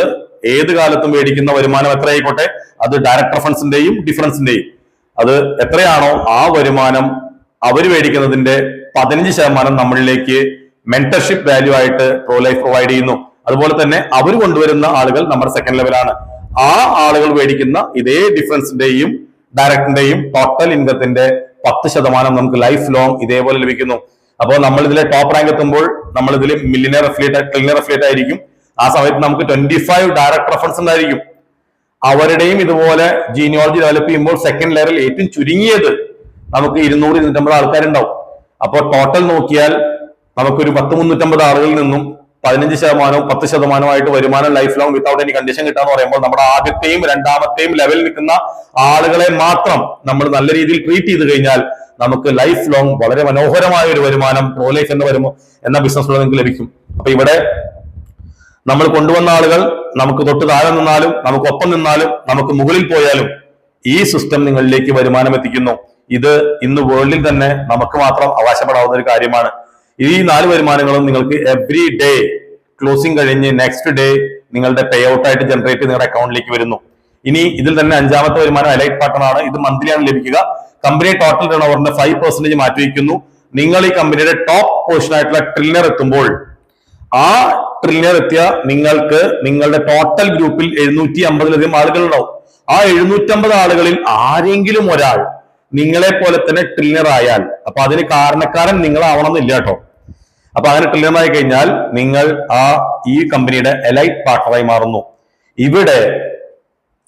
ഏത് കാലത്തും മേടിക്കുന്ന വരുമാനം എത്രയായിക്കോട്ടെ, അത് ഡയറക്ട് റെഫറൻസിന്റെയും ഡിഫറൻസിന്റെയും അത് എത്രയാണോ ആ വരുമാനം അവർ മേടിക്കുന്നതിന്റെ 15% നമ്മളിലേക്ക് മെന്റർഷിപ്പ് വാല്യൂ ആയിട്ട് പ്രോലൈഫ് പ്രൊവൈഡ് ചെയ്യുന്നു. അതുപോലെ തന്നെ അവർ കൊണ്ടുവരുന്ന ആളുകൾ നമ്മുടെ സെക്കൻഡ് ലെവലാണ്. ആ ആളുകൾ മേടിക്കുന്ന ഇതേ ഡിഫറൻസിന്റെയും ഡയറക്റ്റിന്റെയും ടോട്ടൽ ഇൻകത്തിന്റെ 10% നമുക്ക് ലൈഫ് ലോങ് ഇതേപോലെ ലഭിക്കുന്നു. അപ്പോൾ നമ്മൾ ഇതിലെ ടോപ്പ് റാങ്ക് എത്തുമ്പോൾ നമ്മൾ ഇതിൽ മില്ലിയനർ അഫിലിയേറ്റ്, ട്രില്യണർ അഫിലിയേറ്റ് ആയിരിക്കും. ആ സമയത്ത് നമുക്ക് 25 ഡയറക്ട് റെഫറൻസ് ഉണ്ടായിരിക്കും. അവരുടെയും ഇതുപോലെ ജീനിയോളജി ഡെവലപ്പ് ചെയ്യുമ്പോൾ സെക്കൻഡ് ലെയറിൽ ഏറ്റവും ചുരുങ്ങിയത് നമുക്ക് 200-250 ആൾക്കാരുണ്ടാവും. അപ്പോൾ ടോട്ടൽ നോക്കിയാൽ നമുക്കൊരു 350 ആളുകളിൽ നിന്നും 15%, 10% വരുമാനം life long without any condition കിട്ടാന്ന് പറയുമ്പോൾ നമ്മുടെ ആദ്യത്തെയും രണ്ടാമത്തെയും ലെവലിൽ നിൽക്കുന്ന ആളുകളെ മാത്രം നമ്മൾ നല്ല രീതിയിൽ ട്രീറ്റ് ചെയ്ത് കഴിഞ്ഞാൽ നമുക്ക് ലൈഫ് ലോങ് വളരെ മനോഹരമായ ഒരു വരുമാനം പ്രോ ലൈഫ് എന്ന ബിസിനസ്സിലൂടെ നിങ്ങൾക്ക് ലഭിക്കും. അപ്പൊ ഇവിടെ നമ്മൾ കൊണ്ടുവന്ന ആളുകൾ നമുക്ക് തൊട്ട് താഴെ നിന്നാലും നമുക്ക് ഒപ്പം നിന്നാലും നമുക്ക് മുകളിൽ പോയാലും ഈ സിസ്റ്റം നിങ്ങളിലേക്ക് വരുമാനം എത്തിക്കുന്നു. ഇത് ഇന്ന് വേൾഡിൽ തന്നെ നമുക്ക് മാത്രം അവകാശപ്പെടാവുന്ന ഒരു കാര്യമാണ്. ഈ 4 വരുമാനങ്ങളും നിങ്ങൾക്ക് എവറി ഡേ ക്ലോസിംഗ് കഴിഞ്ഞ് നെക്സ്റ്റ് ഡേ നിങ്ങളുടെ പേ ഔട്ട് ആയിട്ട് ജനറേറ്റ് നിങ്ങളുടെ അക്കൗണ്ടിലേക്ക് വരുന്നു. ഇനി ഇതിൽ തന്നെ 5ാമത്തെ വരുമാനം എലൈറ്റ് പാർട്ണർ ആണ്. ഇത് മന്ത്ലിയാണ് ലഭിക്കുക. കമ്പനി ടോട്ടൽ ടേൺ ഓവറിന്റെ 5% മാറ്റിവെക്കുന്നു. നിങ്ങൾ ഈ കമ്പനിയുടെ ടോപ്പ് പൊസിഷൻ ആയിട്ടുള്ള ട്രില്യണർ എത്തുമ്പോൾ ആ ട്രില്യണർ എത്തിയ നിങ്ങൾക്ക് നിങ്ങളുടെ ടോട്ടൽ ഗ്രൂപ്പിൽ 750-ലധികം ആളുകൾ ഉണ്ടാവും. ആ 750 ആളുകളിൽ ആരെങ്കിലും ഒരാൾ നിങ്ങളെ പോലെ തന്നെ ട്രില്യണർ ആയാൽ, അപ്പൊ അതിന് കാരണക്കാരൻ നിങ്ങളാവണമെന്നില്ല കേട്ടോ. അപ്പൊ അങ്ങനെ ട്രില്യണർ ആയി കഴിഞ്ഞാൽ നിങ്ങൾ ഈ കമ്പനിയുടെ എലൈറ്റ് പാർട്ണറായി മാറുന്നു. ഇവിടെ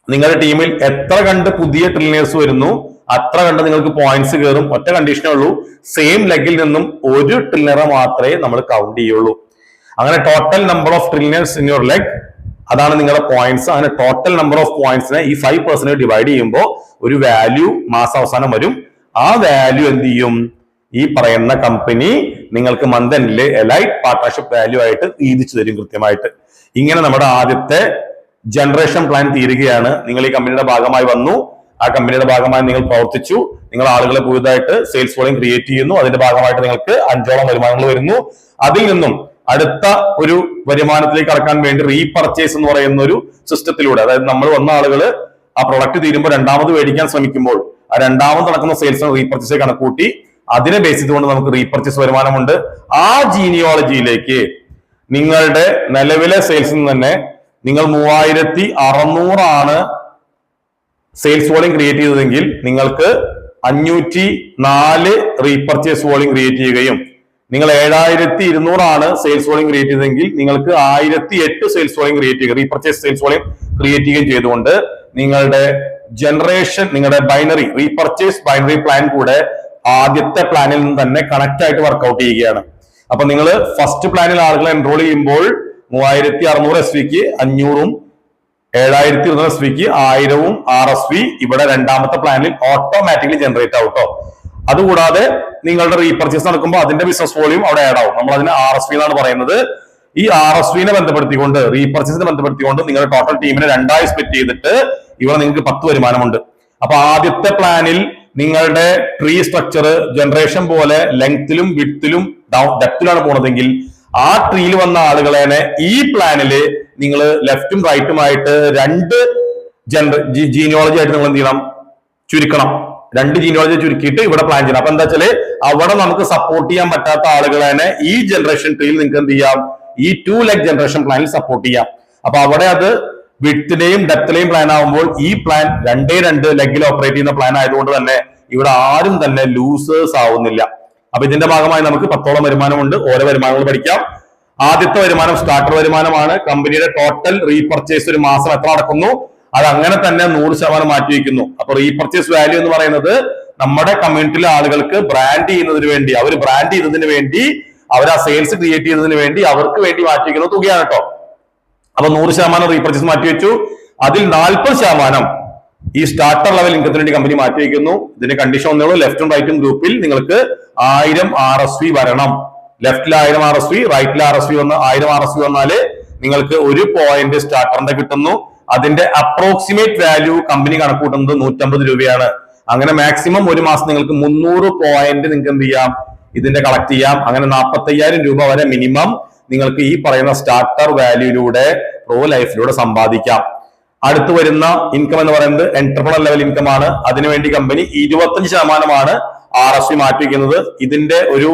നിങ്ങളുടെ ടീമിൽ എത്ര കണ്ട് പുതിയ ട്രില്യണേഴ്സ് വരുന്നു അത്ര കണ്ട് നിങ്ങൾക്ക് പോയിന്റ്സ് കയറും. ഒറ്റ കണ്ടീഷനേ ഉള്ളൂ, സെയിം ലെഗിൽ നിന്നും ഒരു ട്രില്യണറെ മാത്രമേ നമ്മൾ കൗണ്ട് ചെയ്യുള്ളൂ. അങ്ങനെ total number of trillioners in your leg, അതാണ് നിങ്ങളുടെ പോയിന്റ്സ്. അങ്ങനെ ടോട്ടൽ നമ്പർ ഓഫ് പോയിന്റ്സിനെ ഈ 5% ഡിവൈഡ് ചെയ്യുമ്പോൾ ഒരു വാല്യൂ മാസാവസാനം വരും. ആ വാല്യൂ എന്ത് ചെയ്യും? ഈ പറയുന്ന കമ്പനി നിങ്ങൾക്ക് മന്ത് എൻഡില് എലൈറ്റ് പാർട്ണർഷിപ്പ് വാല്യൂ ആയിട്ട് വീതിച്ചു തരും കൃത്യമായിട്ട്. ഇങ്ങനെ നമ്മുടെ ആദ്യത്തെ ജനറേഷൻ പ്ലാൻ തീരുകയാണ്. നിങ്ങൾ ഈ കമ്പനിയുടെ ഭാഗമായി വന്നു, ആ കമ്പനിയുടെ ഭാഗമായി നിങ്ങൾ പ്രവർത്തിച്ചു, നിങ്ങൾ ആളുകളെ പുതുതായിട്ട് സെയിൽസ് വോളിയം ക്രിയേറ്റ് ചെയ്യുന്നു. അതിന്റെ ഭാഗമായിട്ട് നിങ്ങൾക്ക് 5ഓളം വരുമാനങ്ങൾ വരുന്നു. അതിൽ നിന്നും അടുത്ത ഒരു വരുമാനത്തിലേക്ക് കടക്കാൻ വേണ്ടി റീപർച്ചേസ് എന്ന് പറയുന്ന ഒരു സിസ്റ്റത്തിലൂടെ, അതായത് നമ്മൾ വന്ന ആളുകൾ ആ പ്രൊഡക്റ്റ് തീരുമ്പോൾ രണ്ടാമത് മേടിക്കാൻ ശ്രമിക്കുമ്പോൾ ആ രണ്ടാമത് നടക്കുന്ന സെയിൽസ് റീപർച്ചേസ് കണക്കൂട്ടി അതിനെ ബേസ് ചെയ്തുകൊണ്ട് നമുക്ക് റീപർച്ചേസ് വരുമാനമുണ്ട്. ആ ജീനിയോളജിയിലേക്ക് നിങ്ങളുടെ നിലവിലെ സെയിൽസിൽ നിന്ന് തന്നെ നിങ്ങൾ 3600 സെയിൽസ് വോളിയം ക്രിയേറ്റ് ചെയ്തതെങ്കിൽ നിങ്ങൾക്ക് 504 റീപർച്ചേസ് വോളിയം ക്രിയേറ്റ് ചെയ്യുകയും, നിങ്ങൾ 7200 സെയിൽസ് വോളിയം ക്രിയേറ്റ് ചെയ്തതെങ്കിൽ നിങ്ങൾക്ക് 1008 സെയിൽസ് വോളിയം ക്രിയേറ്റ് ചെയ്യുക, റീപർച്ചേസ് സെയിൽസ് വോളിയം ക്രിയേറ്റ് ചെയ്യുകയും ചെയ്തുകൊണ്ട് നിങ്ങളുടെ ജനറേഷൻ, നിങ്ങളുടെ ബൈനറി റീപർച്ചേസ് ബൈനറി പ്ലാൻ കൂടെ ആദ്യത്തെ പ്ലാനിൽ നിന്ന് തന്നെ കണക്ട് ആയിട്ട് വർക്ക്ഔട്ട് ചെയ്യുകയാണ്. അപ്പൊ നിങ്ങൾ ഫസ്റ്റ് പ്ലാനിൽ ആളുകളെ എൻറോൾ ചെയ്യുമ്പോൾ 3600 SVക്ക് 500, 7200 SVക്ക് 1000 RSV ഇവിടെ രണ്ടാമത്തെ പ്ലാനിൽ ഓട്ടോമാറ്റിക്കലി ജനറേറ്റ് ആവട്ടോ. അതുകൂടാതെ നിങ്ങളുടെ റീപർച്ചേസ് നടക്കുമ്പോൾ അതിന്റെ ബിസിനസ് വോളിയം അവിടെ ആഡ് ആവും. നമ്മൾ അതിന് RSV എന്നാണ് പറയുന്നത്. ഈ RSVനെ ബന്ധപ്പെടുത്തിക്കൊണ്ട്, റീപർച്ചേസിനെ ബന്ധപ്പെടുത്തിക്കൊണ്ട് നിങ്ങളുടെ ടോട്ടൽ ടീമിനെ 2ആയി സ്പ്ലിറ്റ് ചെയ്തിട്ട് ഇവിടെ നിങ്ങൾക്ക് 10 വരുമാനമുണ്ട്. അപ്പൊ ആദ്യത്തെ പ്ലാനിൽ നിങ്ങളുടെ ട്രീ സ്ട്രക്ചർ ജനറേഷൻ പോലെ ലെങ്ത്തിലും വിഡ്ത്തിലും ഡെപ്തിലാണ് പോണതെങ്കിൽ ആ ട്രീയിൽ വന്ന ആളുകളെ ഈ പ്ലാനില് നിങ്ങൾ ലെഫ്റ്റും റൈറ്റുമായിട്ട് 2 ജീനിയോളജി ആയിട്ട് നിങ്ങൾ എന്ത് ചെയ്യണം? ചുരുക്കണം. 2 ജീനിയോളജി ചുരുക്കിയിട്ട് ഇവിടെ പ്ലാൻ ചെയ്യണം. അപ്പൊ എന്താ വെച്ചാല് അവിടെ നമുക്ക് സപ്പോർട്ട് ചെയ്യാൻ പറ്റാത്ത ആളുകളെ ഈ ജനറേഷൻ ട്രീയിൽ നിങ്ങൾക്ക് എന്ത് ചെയ്യാം? ഈ 2 leg ജനറേഷൻ പ്ലാനിൽ സപ്പോർട്ട് ചെയ്യാം. അപ്പൊ അവിടെ അത് വിഡ്ത്തിലെയും ഡെപ്തിലെയും പ്ലാൻ ആകുമ്പോൾ ഈ പ്ലാൻ 2 ലെഗിൽ ഓപ്പറേറ്റ് ചെയ്യുന്ന പ്ലാൻ ആയതുകൊണ്ട് തന്നെ ഇവിടെ ആരും തന്നെ ലൂസേഴ്സ് ആവുന്നില്ല. അപ്പൊ ഇതിന്റെ ഭാഗമായി നമുക്ക് 10ഓളം വരുമാനമുണ്ട്. ഓരോ വരുമാനങ്ങൾ പഠിക്കാം. ആദ്യത്തെ വരുമാനം സ്റ്റാർട്ടർ വരുമാനമാണ്. കമ്പനിയുടെ ടോട്ടൽ റീപർച്ചേസ് ഒരു മാസം എത്ര നടക്കുന്നു അത് അങ്ങനെ തന്നെ 100% മാറ്റിവെക്കുന്നു. അപ്പൊ റീപർച്ചേസ് വാല്യൂ എന്ന് പറയുന്നത് നമ്മുടെ കമ്മ്യൂണിറ്റിയിലെ ആളുകൾക്ക് ബ്രാൻഡ് ചെയ്യുന്നതിന് വേണ്ടി, അവർ ബ്രാൻഡ് ചെയ്തതിന് വേണ്ടി, അവർ ആ സെയിൽസ് ക്രിയേറ്റ് ചെയ്യുന്നതിന് വേണ്ടി അവർക്ക് വേണ്ടി മാറ്റിവെക്കുന്ന തുകയാണ് കേട്ടോ. അപ്പൊ 100% റീപർച്ചേസ് മാറ്റിവെച്ചു. അതിൽ 40% ഈ സ്റ്റാർട്ടർ ലെവൽ ഇൻകത്തിന് വേണ്ടി കമ്പനി മാറ്റിവെക്കുന്നു. ഇതിന്റെ കണ്ടീഷൻ ഒന്നേ ഉള്ളൂ, ലെഫ്റ്റും റൈറ്റും ഗ്രൂപ്പിൽ നിങ്ങൾക്ക് 1000 RSV വരണം. ലെഫ്റ്റിൽ 1000 RSV, റൈറ്റിൽ 1000 RSV വന്നാല് നിങ്ങൾക്ക് 1 പോയിന്റ് സ്റ്റാർട്ടറിന്റെ കിട്ടുന്നു. അതിന്റെ അപ്രോക്സിമേറ്റ് വാല്യൂ കമ്പനി കണക്കൂട്ടുന്നത് 150 രൂപയാണ്. അങ്ങനെ മാക്സിമം ഒരു മാസം നിങ്ങൾക്ക് 300 പോയിന്റ് നിങ്ങൾക്ക് എന്ത് ചെയ്യാം? ഇതിന്റെ കളക്ട് ചെയ്യാം. അങ്ങനെ 45,000 രൂപ വരെ മിനിമം നിങ്ങൾക്ക് ഈ പറയുന്ന സ്റ്റാർട്ടർ വാല്യൂയിലൂടെ പ്രോ ലൈഫിലൂടെ സമ്പാദിക്കാം. അടുത്ത് വരുന്ന ഇൻകം എന്ന് പറയുന്നത് എന്റർപ്രണർ ലെവൽ ഇൻകം ആണ്. അതിനുവേണ്ടി കമ്പനി 25% RSV മാറ്റിവെക്കുന്നത്. ഇതിന്റെ ഒരു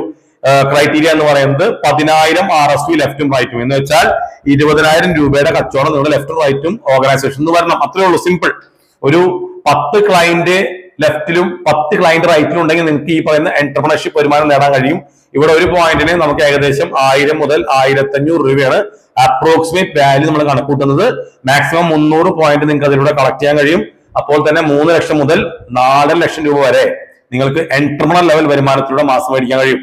ക്രൈറ്റീരിയ എന്ന് പറയുന്നത് 10,000 RSV ലെഫ്റ്റും റൈറ്റും, എന്ന് വെച്ചാൽ 20,000 രൂപയുടെ കച്ചവടം നിങ്ങളുടെ ലെഫ്റ്റും റൈറ്റും ഓർഗനൈസേഷൻ എന്ന് വരണം. അത്രേ ഉള്ളൂ, സിമ്പിൾ. ഒരു 10 ക്ലയന്റ് ലെഫ്റ്റിലും 10 ക്ലയന്റ് റൈറ്റിലും ഉണ്ടെങ്കിൽ നിങ്ങൾക്ക് ഈ പറയുന്ന എന്റർപ്രണർഷിപ്പ് വരുമാനം നേടാൻ കഴിയും. ഇവിടെ ഒരു പോയിന്റിന് നമുക്ക് ഏകദേശം 1000 മുതൽ 1500 രൂപയാണ് അപ്രോക്സിമേറ്റ് വാല്യൂ നമ്മൾ കണക്കൂട്ടുന്നത്. മാക്സിമം 300 പോയിന്റ് നിങ്ങൾക്ക് അതിലൂടെ കളക്ട് ചെയ്യാൻ കഴിയും. അപ്പോൾ തന്നെ 3 ലക്ഷം മുതൽ 4 ലക്ഷം രൂപ വരെ നിങ്ങൾക്ക് എന്റർപ്രണർ ലെവൽ വരുമാനത്തിലൂടെ മാസം മേടിക്കാൻ കഴിയും.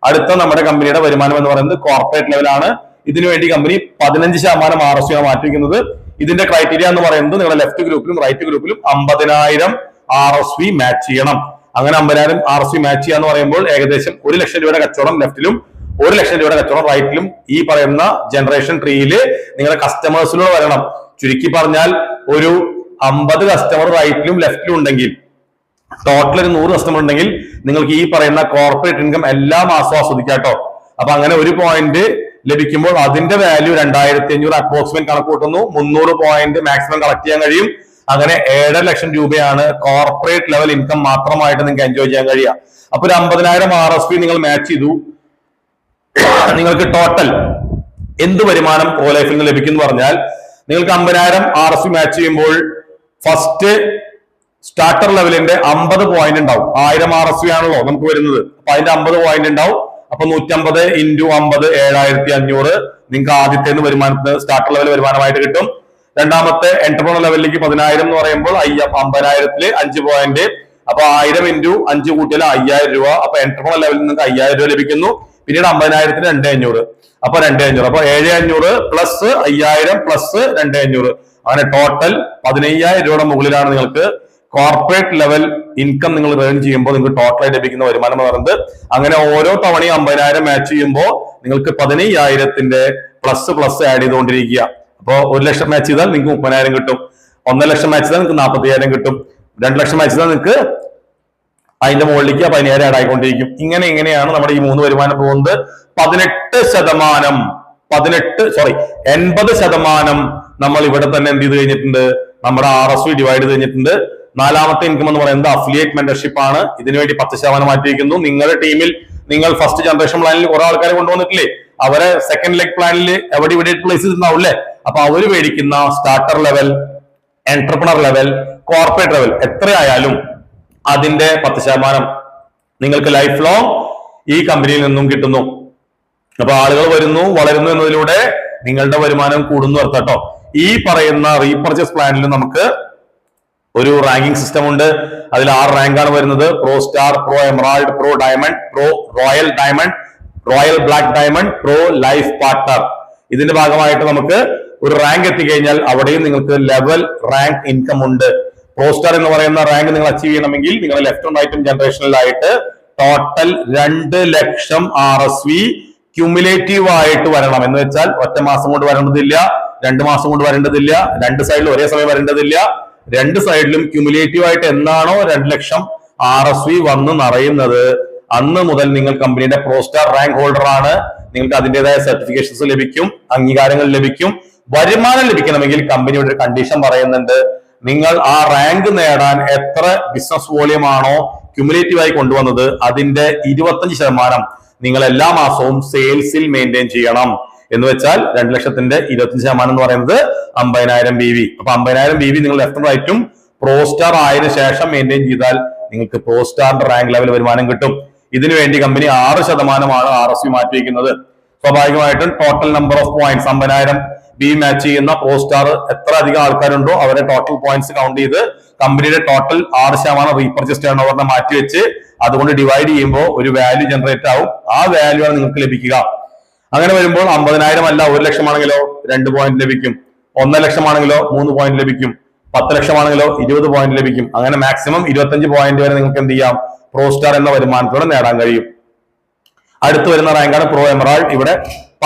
അടുത്ത നമ്മുടെ കമ്പനിയുടെ വരുമാനം എന്ന് പറയുന്നത് കോർപ്പറേറ്റ് ലെവലാണ്. ഇതിനുവേണ്ടി കമ്പനി 15% RSU ആണ് മാറ്റിവെക്കുന്നത്. ഇതിന്റെ ക്രൈറ്റീരിയ എന്ന് പറയുന്നത് നിങ്ങളുടെ ലെഫ്റ്റ് ഗ്രൂപ്പിലും റൈറ്റ് ഗ്രൂപ്പിലും 50,000 RSU മാച്ച് ചെയ്യണം. അങ്ങനെ 50,000 RSU മാച്ച് ചെയ്യാന്ന് പറയുമ്പോൾ ഏകദേശം 1 ലക്ഷം രൂപയുടെ കച്ചവടം ലെഫ്റ്റിലും 1 ലക്ഷം രൂപയുടെ കച്ചവടം റൈറ്റിലും ഈ പറയുന്ന ജനറേഷൻ ട്രീയിൽ നിങ്ങളുടെ കസ്റ്റമേഴ്സിലൂടെ വരണം. ചുരുക്കി പറഞ്ഞാൽ ഒരു 50 കസ്റ്റമർ റൈറ്റിലും ലെഫ്റ്റിലും ഉണ്ടെങ്കിൽ ടോട്ടൽ ഒരു 100 കസ്റ്റമർ ഉണ്ടെങ്കിൽ നിങ്ങൾക്ക് ഈ പറയുന്ന കോർപ്പറേറ്റ് ഇൻകം എല്ലാ മാസവും ആസ്വദിക്കാട്ടോ. അപ്പൊ അങ്ങനെ ഒരു പോയിന്റ് ലഭിക്കുമ്പോൾ അതിന്റെ വാല്യൂ 2500 അപ്രോക്സിമേറ്റ് കണക്ക് കൂട്ടുന്നു. 300 പോയിന്റ് മാക്സിമം കളക്ട് ചെയ്യാൻ കഴിയും. അങ്ങനെ 7.5 ലക്ഷം രൂപയാണ് കോർപ്പറേറ്റ് ലെവൽ ഇൻകം മാത്രമായിട്ട് നിങ്ങൾക്ക് എൻജോയ് ചെയ്യാൻ കഴിയുക. അപ്പൊ ഒരു 50,000 RSU നിങ്ങൾ മാച്ച് ചെയ്തു, നിങ്ങൾക്ക് ടോട്ടൽ എന്ത് വരുമാനം പ്രോ ലൈഫിൽ നിന്ന് ലഭിക്കും എന്ന് പറഞ്ഞാൽ നിങ്ങൾക്ക് 50,000 RSU മാച്ച് ചെയ്യുമ്പോൾ ഫസ്റ്റ് സ്റ്റാർട്ടർ ലെവലിന്റെ 50 പോയിന്റ് ഉണ്ടാവും. 1000 RSU ആണല്ലോ നമുക്ക് വരുന്നത്. അപ്പൊ അതിന്റെ 50 പോയിന്റ് ഉണ്ടാവും. അപ്പൊ 150 × 50 7500 നിങ്ങൾക്ക് ആദ്യത്തെ വരുമാനത്തിന് സ്റ്റാർട്ടർ ലെവൽ വരുമാനമായിട്ട് കിട്ടും. രണ്ടാമത്തെ എന്റർപ്രണർ ലെവലിലേക്ക് 10,000 എന്ന് പറയുമ്പോൾ 50,000 5 പോയിന്റ്. അപ്പൊ 1000 × 5 കൂട്ടിയാൽ 5000 രൂപ. അപ്പൊ എന്റർപ്രണർ ലെവലിൽ നിങ്ങൾക്ക് 5000 രൂപ ലഭിക്കുന്നു. പിന്നീട് 50,000 2500. അപ്പൊ 2500. അപ്പൊ 7500 പ്ലസ് 5000 പ്ലസ് 2500. അങ്ങനെ ടോട്ടൽ 15,000 രൂപയുടെ മുകളിലാണ് നിങ്ങൾക്ക് കോർപ്പറേറ്റ് ലെവൽ ഇൻകം നിങ്ങൾ ഏൺ ചെയ്യുമ്പോൾ നിങ്ങൾക്ക് ടോട്ടലായി ലഭിക്കുന്ന വരുമാനം എന്ന് പറയുന്നത്. അങ്ങനെ ഓരോ തവണയും 50,000 മാച്ച് ചെയ്യുമ്പോൾ നിങ്ങൾക്ക് 15,000 പ്ലസ് പ്ലസ് ആഡ് ചെയ്തുകൊണ്ടിരിക്കുക. അപ്പോൾ 1 ലക്ഷം മാച്ച് ചെയ്താൽ നിങ്ങൾക്ക് 30,000 കിട്ടും. 1.5 ലക്ഷം മാച്ച് ചെയ്താൽ നിങ്ങൾക്ക് 40,000 കിട്ടും. 2 ലക്ഷം മാച്ച് ചെയ്താൽ നിങ്ങൾക്ക് അതിന്റെ മുകളിലേക്ക് 15,000 ആഡ് ആയിക്കൊണ്ടിരിക്കും. ഇങ്ങനെയാണ് നമ്മുടെ ഈ 3 വരുമാനം പോകുന്നത്. 80% നമ്മൾ ഇവിടെ തന്നെ എന്ത് ചെയ്ത് കഴിഞ്ഞിട്ടുണ്ട്, നമ്മുടെ RSU ഡിവൈഡ് ചെയ്ത് കഴിഞ്ഞിട്ടുണ്ട്. 4ാമത്തെ ഇൻകം എന്ന് പറയുന്നത് അഫിലിയേറ്റ് മെന്റർഷിപ്പ് ആണ്. ഇതിനുവേണ്ടി 10% മാറ്റിയിരിക്കുന്നു. നിങ്ങളുടെ ടീമിൽ നിങ്ങൾ ഫസ്റ്റ് ജനറേഷൻ പ്ലാനിൽ കുറെ ആൾക്കാരെ കൊണ്ടുവന്നിട്ടില്ലേ, അവരെ സെക്കൻഡ് ലെഗ് പ്ലാനിൽ എവിടെ ഇവിടെ പ്ലേസ് ഉണ്ടാവില്ലേ. അപ്പൊ അവര് മേടിക്കുന്ന starter level, entrepreneur level, corporate level എത്രയായാലും അതിന്റെ 10% നിങ്ങൾക്ക് ലൈഫ് ലോങ് ഈ കമ്പനിയിൽ നിന്നും കിട്ടുന്നു. അപ്പൊ ആളുകൾ വരുന്നു, വളരുന്നു എന്നതിലൂടെ നിങ്ങളുടെ വരുമാനം കൂടുന്നു അർത്ഥട്ടോ. ഈ പറയുന്ന റീപർച്ചേസ് പ്ലാനിൽ നമുക്ക് ഒരു റാങ്കിങ് സിസ്റ്റം ഉണ്ട്. അതിൽ 6 റാങ്കാണ് വരുന്നത്. Pro star, pro emerald, pro diamond, pro royal diamond, royal black diamond, pro life partner. ഇതിന്റെ ഭാഗമായിട്ട് നമുക്ക് ഒരു റാങ്ക് എത്തിക്കഴിഞ്ഞാൽ അവിടെയും നിങ്ങൾക്ക് ലെവൽ റാങ്ക് ഇൻകം ഉണ്ട്. പ്രോ സ്റ്റാർ എന്ന് പറയുന്ന റാങ്ക് നിങ്ങൾ അച്ചീവ് ചെയ്യണമെങ്കിൽ നിങ്ങൾ ലെഫ്റ്റും റൈറ്റും ജനറേഷനിലായിട്ട് ടോട്ടൽ 2 ലക്ഷം RSU ക്യുമുലേറ്റീവ് ആയിട്ട് വരണം. എന്ന് വെച്ചാൽ ഒറ്റ മാസം കൊണ്ട് വരേണ്ടതില്ല, 2 മാസം കൊണ്ട് വരേണ്ടതില്ല, 2 സൈഡിലും ഒരേ സമയം വരേണ്ടതില്ല. 2 സൈഡിലും ക്യുമുലേറ്റീവ് ആയിട്ട് എന്നാണോ 2 ലക്ഷം RSU വന്ന് നിറയുന്നത് അന്ന് മുതൽ നിങ്ങൾ കമ്പനിയുടെ പ്രോ സ്റ്റാർ റാങ്ക് ഹോൾഡർ ആണ്. നിങ്ങൾക്ക് അതിൻ്റെതായ സർട്ടിഫിക്കേഷൻസ് ലഭിക്കും, അംഗീകാരങ്ങൾ ലഭിക്കും. വരുമാനം ലഭിക്കണമെങ്കിൽ കമ്പനിയുടെ ഒരു കണ്ടീഷൻ പറയുന്നുണ്ട്. നിങ്ങൾ ആ റാങ്ക് നേടാൻ എത്ര ബിസിനസ് വോളിയം ആണോ ക്യുമുലേറ്റീവ് ആയി കൊണ്ടുവന്നത് അതിന്റെ 25% നിങ്ങൾ എല്ലാ മാസവും സെയിൽസിൽ മെയിൻറ്റെയിൻ ചെയ്യണം. എന്ന് വെച്ചാൽ 2 ലക്ഷത്തിന്റെ 25% എന്ന് പറയുന്നത് 50,000 BV. അപ്പൊ 50,000 BV നിങ്ങൾ ലെഫ്റ്റും റൈറ്റും പ്രോ സ്റ്റാർ ആയതിനു ശേഷം മെയിൻറ്റെയിൻ ചെയ്താൽ നിങ്ങൾക്ക് പ്രോ സ്റ്റാറിന്റെ റാങ്ക് ലെവൽ വരുമാനം കിട്ടും. ഇതിനുവേണ്ടി കമ്പനി 6% RSU മാറ്റിവെക്കുന്നത്. സ്വാഭാവികമായിട്ടും total number of points 50,000 BV match ചെയ്യുന്ന പ്രോ സ്റ്റാർ എത്ര അധികം ആൾക്കാരുണ്ടോ അവരെ ടോട്ടൽ പോയിന്റ്സ് കൗണ്ട് ചെയ്ത് കമ്പനിയുടെ ടോട്ടൽ 6% റീപർച്ചേസ് ടേൺ ഓവറിനെ മാറ്റിവെച്ച് അതുകൊണ്ട് ഡിവൈഡ് ചെയ്യുമ്പോൾ ഒരു വാല്യൂ ജനറേറ്റ് ആവും. ആ വാല്യൂ ആണ് നിങ്ങൾക്ക് ലഭിക്കുക. അങ്ങനെ വരുമ്പോൾ 50,000 അല്ല 1 ലക്ഷമാണെങ്കിലോ 2 പോയിന്റ് ലഭിക്കും. 1 ലക്ഷമാണെങ്കിലോ 3 പോയിന്റ് ലഭിക്കും. 10 ലക്ഷമാണെങ്കിലോ 20 പോയിന്റ് ലഭിക്കും. അങ്ങനെ മാക്സിമം 25 പോയിന്റ് വരെ നിങ്ങൾക്ക് എന്ത് ചെയ്യാം, പ്രോ സ്റ്റാർ എന്ന വരുമാനത്തോടെ നേടാൻ കഴിയും. അടുത്ത് വരുന്ന റാങ്കാണ് പ്രോ എമറാൾഡ്. ഇവിടെ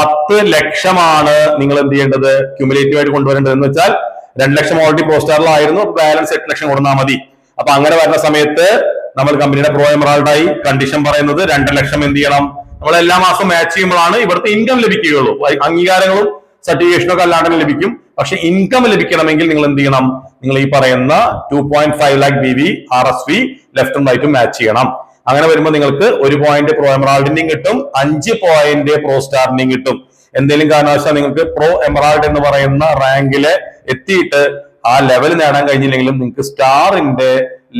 10 ലക്ഷമാണ് നിങ്ങൾ എന്ത് ചെയ്യേണ്ടത്, ക്യുമുലേറ്റീവ് ആയിട്ട് കൊണ്ടുവരേണ്ടത്. എന്ന് വെച്ചാൽ 2 ലക്ഷം ഓൾറെഡി പ്രോ സ്റ്റാറിലായിരുന്നു, ബാലൻസ് 8 ലക്ഷം കൊടുത്താൽ മതി. അപ്പൊ അങ്ങനെ വരുന്ന സമയത്ത് നമ്മൾ കമ്പനിയുടെ പ്രോ എമറാൾഡായി കണ്ടീഷൻ പറയുന്നത് 2 ലക്ഷം എന്ത് ചെയ്യണം, നമ്മൾ എല്ലാ മാസവും മാച്ച് ചെയ്യുമ്പോഴാണ് ഇവിടുത്തെ ഇൻകം ലഭിക്കുകയുള്ളൂ. അംഗീകാരങ്ങളും സർട്ടിഫിക്കേഷനും ഒക്കെ അല്ലാണ്ട് ലഭിക്കും. പക്ഷെ ഇൻകം ലഭിക്കണമെങ്കിൽ നിങ്ങൾ എന്ത് ചെയ്യണം, നിങ്ങൾ ഈ പറയുന്ന 2.5 lakh BV RSU ലെഫ്റ്റും റൈറ്റും മാച്ച് ചെയ്യണം. അങ്ങനെ വരുമ്പോൾ നിങ്ങൾക്ക് 1 പോയിന്റ് പ്രോ എമറാൾഡിന്റെയും കിട്ടും, 5 പോയിന്റ് പ്രോ സ്റ്റാറിന്റെയും കിട്ടും. എന്തെങ്കിലും കാരണവശാൽ നിങ്ങൾക്ക് പ്രോ എമറാൾഡ് എന്ന് പറയുന്ന റാങ്കില് എത്തിയിട്ട് ആ ലെവൽ നേടാൻ കഴിഞ്ഞില്ലെങ്കിലും നിങ്ങൾക്ക് സ്റ്റാറിന്റെ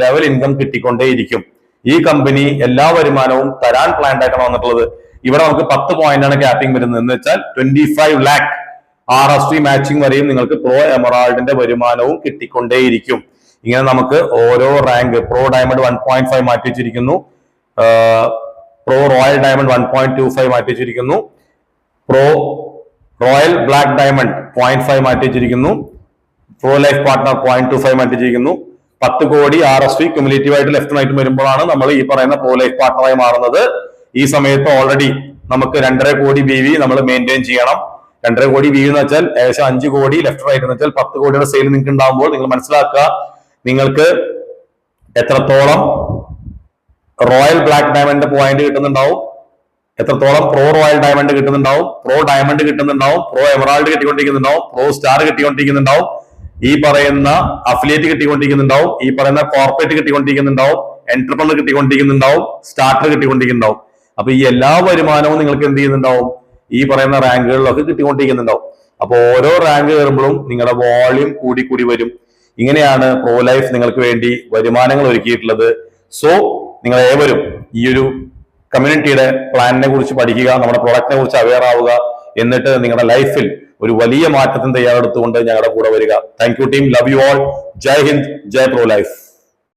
ലെവൽ ഇൻകം കിട്ടിക്കൊണ്ടേയിരിക്കും. ഈ കമ്പനി എല്ലാ വരുമാനവും തരാൻ പ്ലാൻഡ് ആയിട്ടാണ് വന്നിട്ടുള്ളത്. ഇവിടെ നമുക്ക് 10 പോയിന്റ് ആണ് ക്യാപ്പിംഗ് വരുന്നത്. എന്ന് വെച്ചാൽ 25 lakh RSP മാച്ചിങ് വരെയും നിങ്ങൾക്ക് പ്രോ എമറാൾഡിന്റെ വരുമാനവും കിട്ടിക്കൊണ്ടേയിരിക്കും. ഇങ്ങനെ നമുക്ക് ഓരോ റാങ്ക് പ്രോ ഡയമണ്ട് 1.5 മാറ്റി വെച്ചിരിക്കുന്നു, പ്രോ റോയൽ ഡയമണ്ട് 1.25 മാറ്റി വെച്ചിരിക്കുന്നു, പ്രോ റോയൽ ബ്ലാക്ക് ഡയമണ്ട് 0.5 മാറ്റി വെച്ചിരിക്കുന്നു, പ്രോ ലൈഫ് പാർട്ട്ണർ 0.25 മാറ്റി വെച്ചിരിക്കുന്നു. 10 കോടി RSP ക്യുമുലേറ്റീവ് ആയിട്ട് ലെഫ്റ്റ് റൈറ്റ് വരുമ്പോഴാണ് നമ്മൾ ഈ പറയുന്ന പ്രോ ലൈഫ് പാർട്ട്ണറായി മാറുന്നത്. ഈ സമയത്ത് ഓൾറെഡി നമുക്ക് 2.5 കോടി BV നമ്മൾ മെയിൻറ്റെയിൻ ചെയ്യണം. 2.5 കോടി BV എന്ന് വെച്ചാൽ ഏകദേശം 5 കോടി ലെഫ്റ്റ് റൈറ്റ് എന്ന് വെച്ചാൽ 10 കോടിയുടെ സെയിൽ നിങ്ങൾക്ക് ഉണ്ടാകുമ്പോൾ നിങ്ങൾ മനസ്സിലാക്കുക നിങ്ങൾക്ക് എത്രത്തോളം റോയൽ ബ്ലാക്ക് ഡയമണ്ട് പോയിന്റ് കിട്ടുന്നുണ്ടാവും, എത്രത്തോളം പ്രോ റോയൽ ഡയമണ്ട് കിട്ടുന്നുണ്ടാവും, പ്രോ ഡയമണ്ട് കിട്ടുന്നുണ്ടാവും, പ്രോ എമറാൾഡ് കിട്ടിക്കൊണ്ടിരിക്കുന്നുണ്ടാവും, പ്രോ സ്റ്റാർ കിട്ടിക്കൊണ്ടിരിക്കുന്നുണ്ടാവും, ഈ പറയുന്ന അഫിലിയേറ്റ് കിട്ടിക്കൊണ്ടിരിക്കുന്നുണ്ടാവും, ഈ പറയുന്ന കോർപ്പറേറ്റ് കിട്ടിക്കൊണ്ടിരിക്കുന്നുണ്ടാവും, എന്റർപ്രണർ കിട്ടിക്കൊണ്ടിരിക്കുന്നുണ്ടാവും, സ്റ്റാർട്ടർ കിട്ടിക്കൊണ്ടിരിക്കുന്നുണ്ടാവും. അപ്പൊ ഈ എല്ലാ വരുമാനവും നിങ്ങൾക്ക് എന്ത് ചെയ്യുന്നുണ്ടാവും, ഈ പറയുന്ന റാങ്കുകളിലൊക്കെ കിട്ടിക്കൊണ്ടിരിക്കുന്നുണ്ടാവും. അപ്പൊ ഓരോ റാങ്ക് കയറുമ്പോഴും നിങ്ങളുടെ വോളിയം കൂടി കൂടി വരും. ഇങ്ങനെയാണ് പ്രോ ലൈഫ് നിങ്ങൾക്ക് വേണ്ടി വരുമാനങ്ങൾ ഒരുക്കിയിട്ടുള്ളത്. സോ നിങ്ങൾ ഏവരും ഈ ഒരു കമ്മ്യൂണിറ്റിയുടെ പ്ലാനിനെ കുറിച്ച് പഠിക്കുക, നമ്മുടെ പ്രൊഡക്റ്റിനെ കുറിച്ച് അവെയർ ആവുക, എന്നിട്ട് നിങ്ങളുടെ ലൈഫിൽ ഒരു വലിയ മാറ്റത്തിന് തയ്യാറെടുത്തുകൊണ്ട് ഞങ്ങളുടെ കൂടെ വരിക. Thank you team, love you all, Jai Hind, Jai pro life.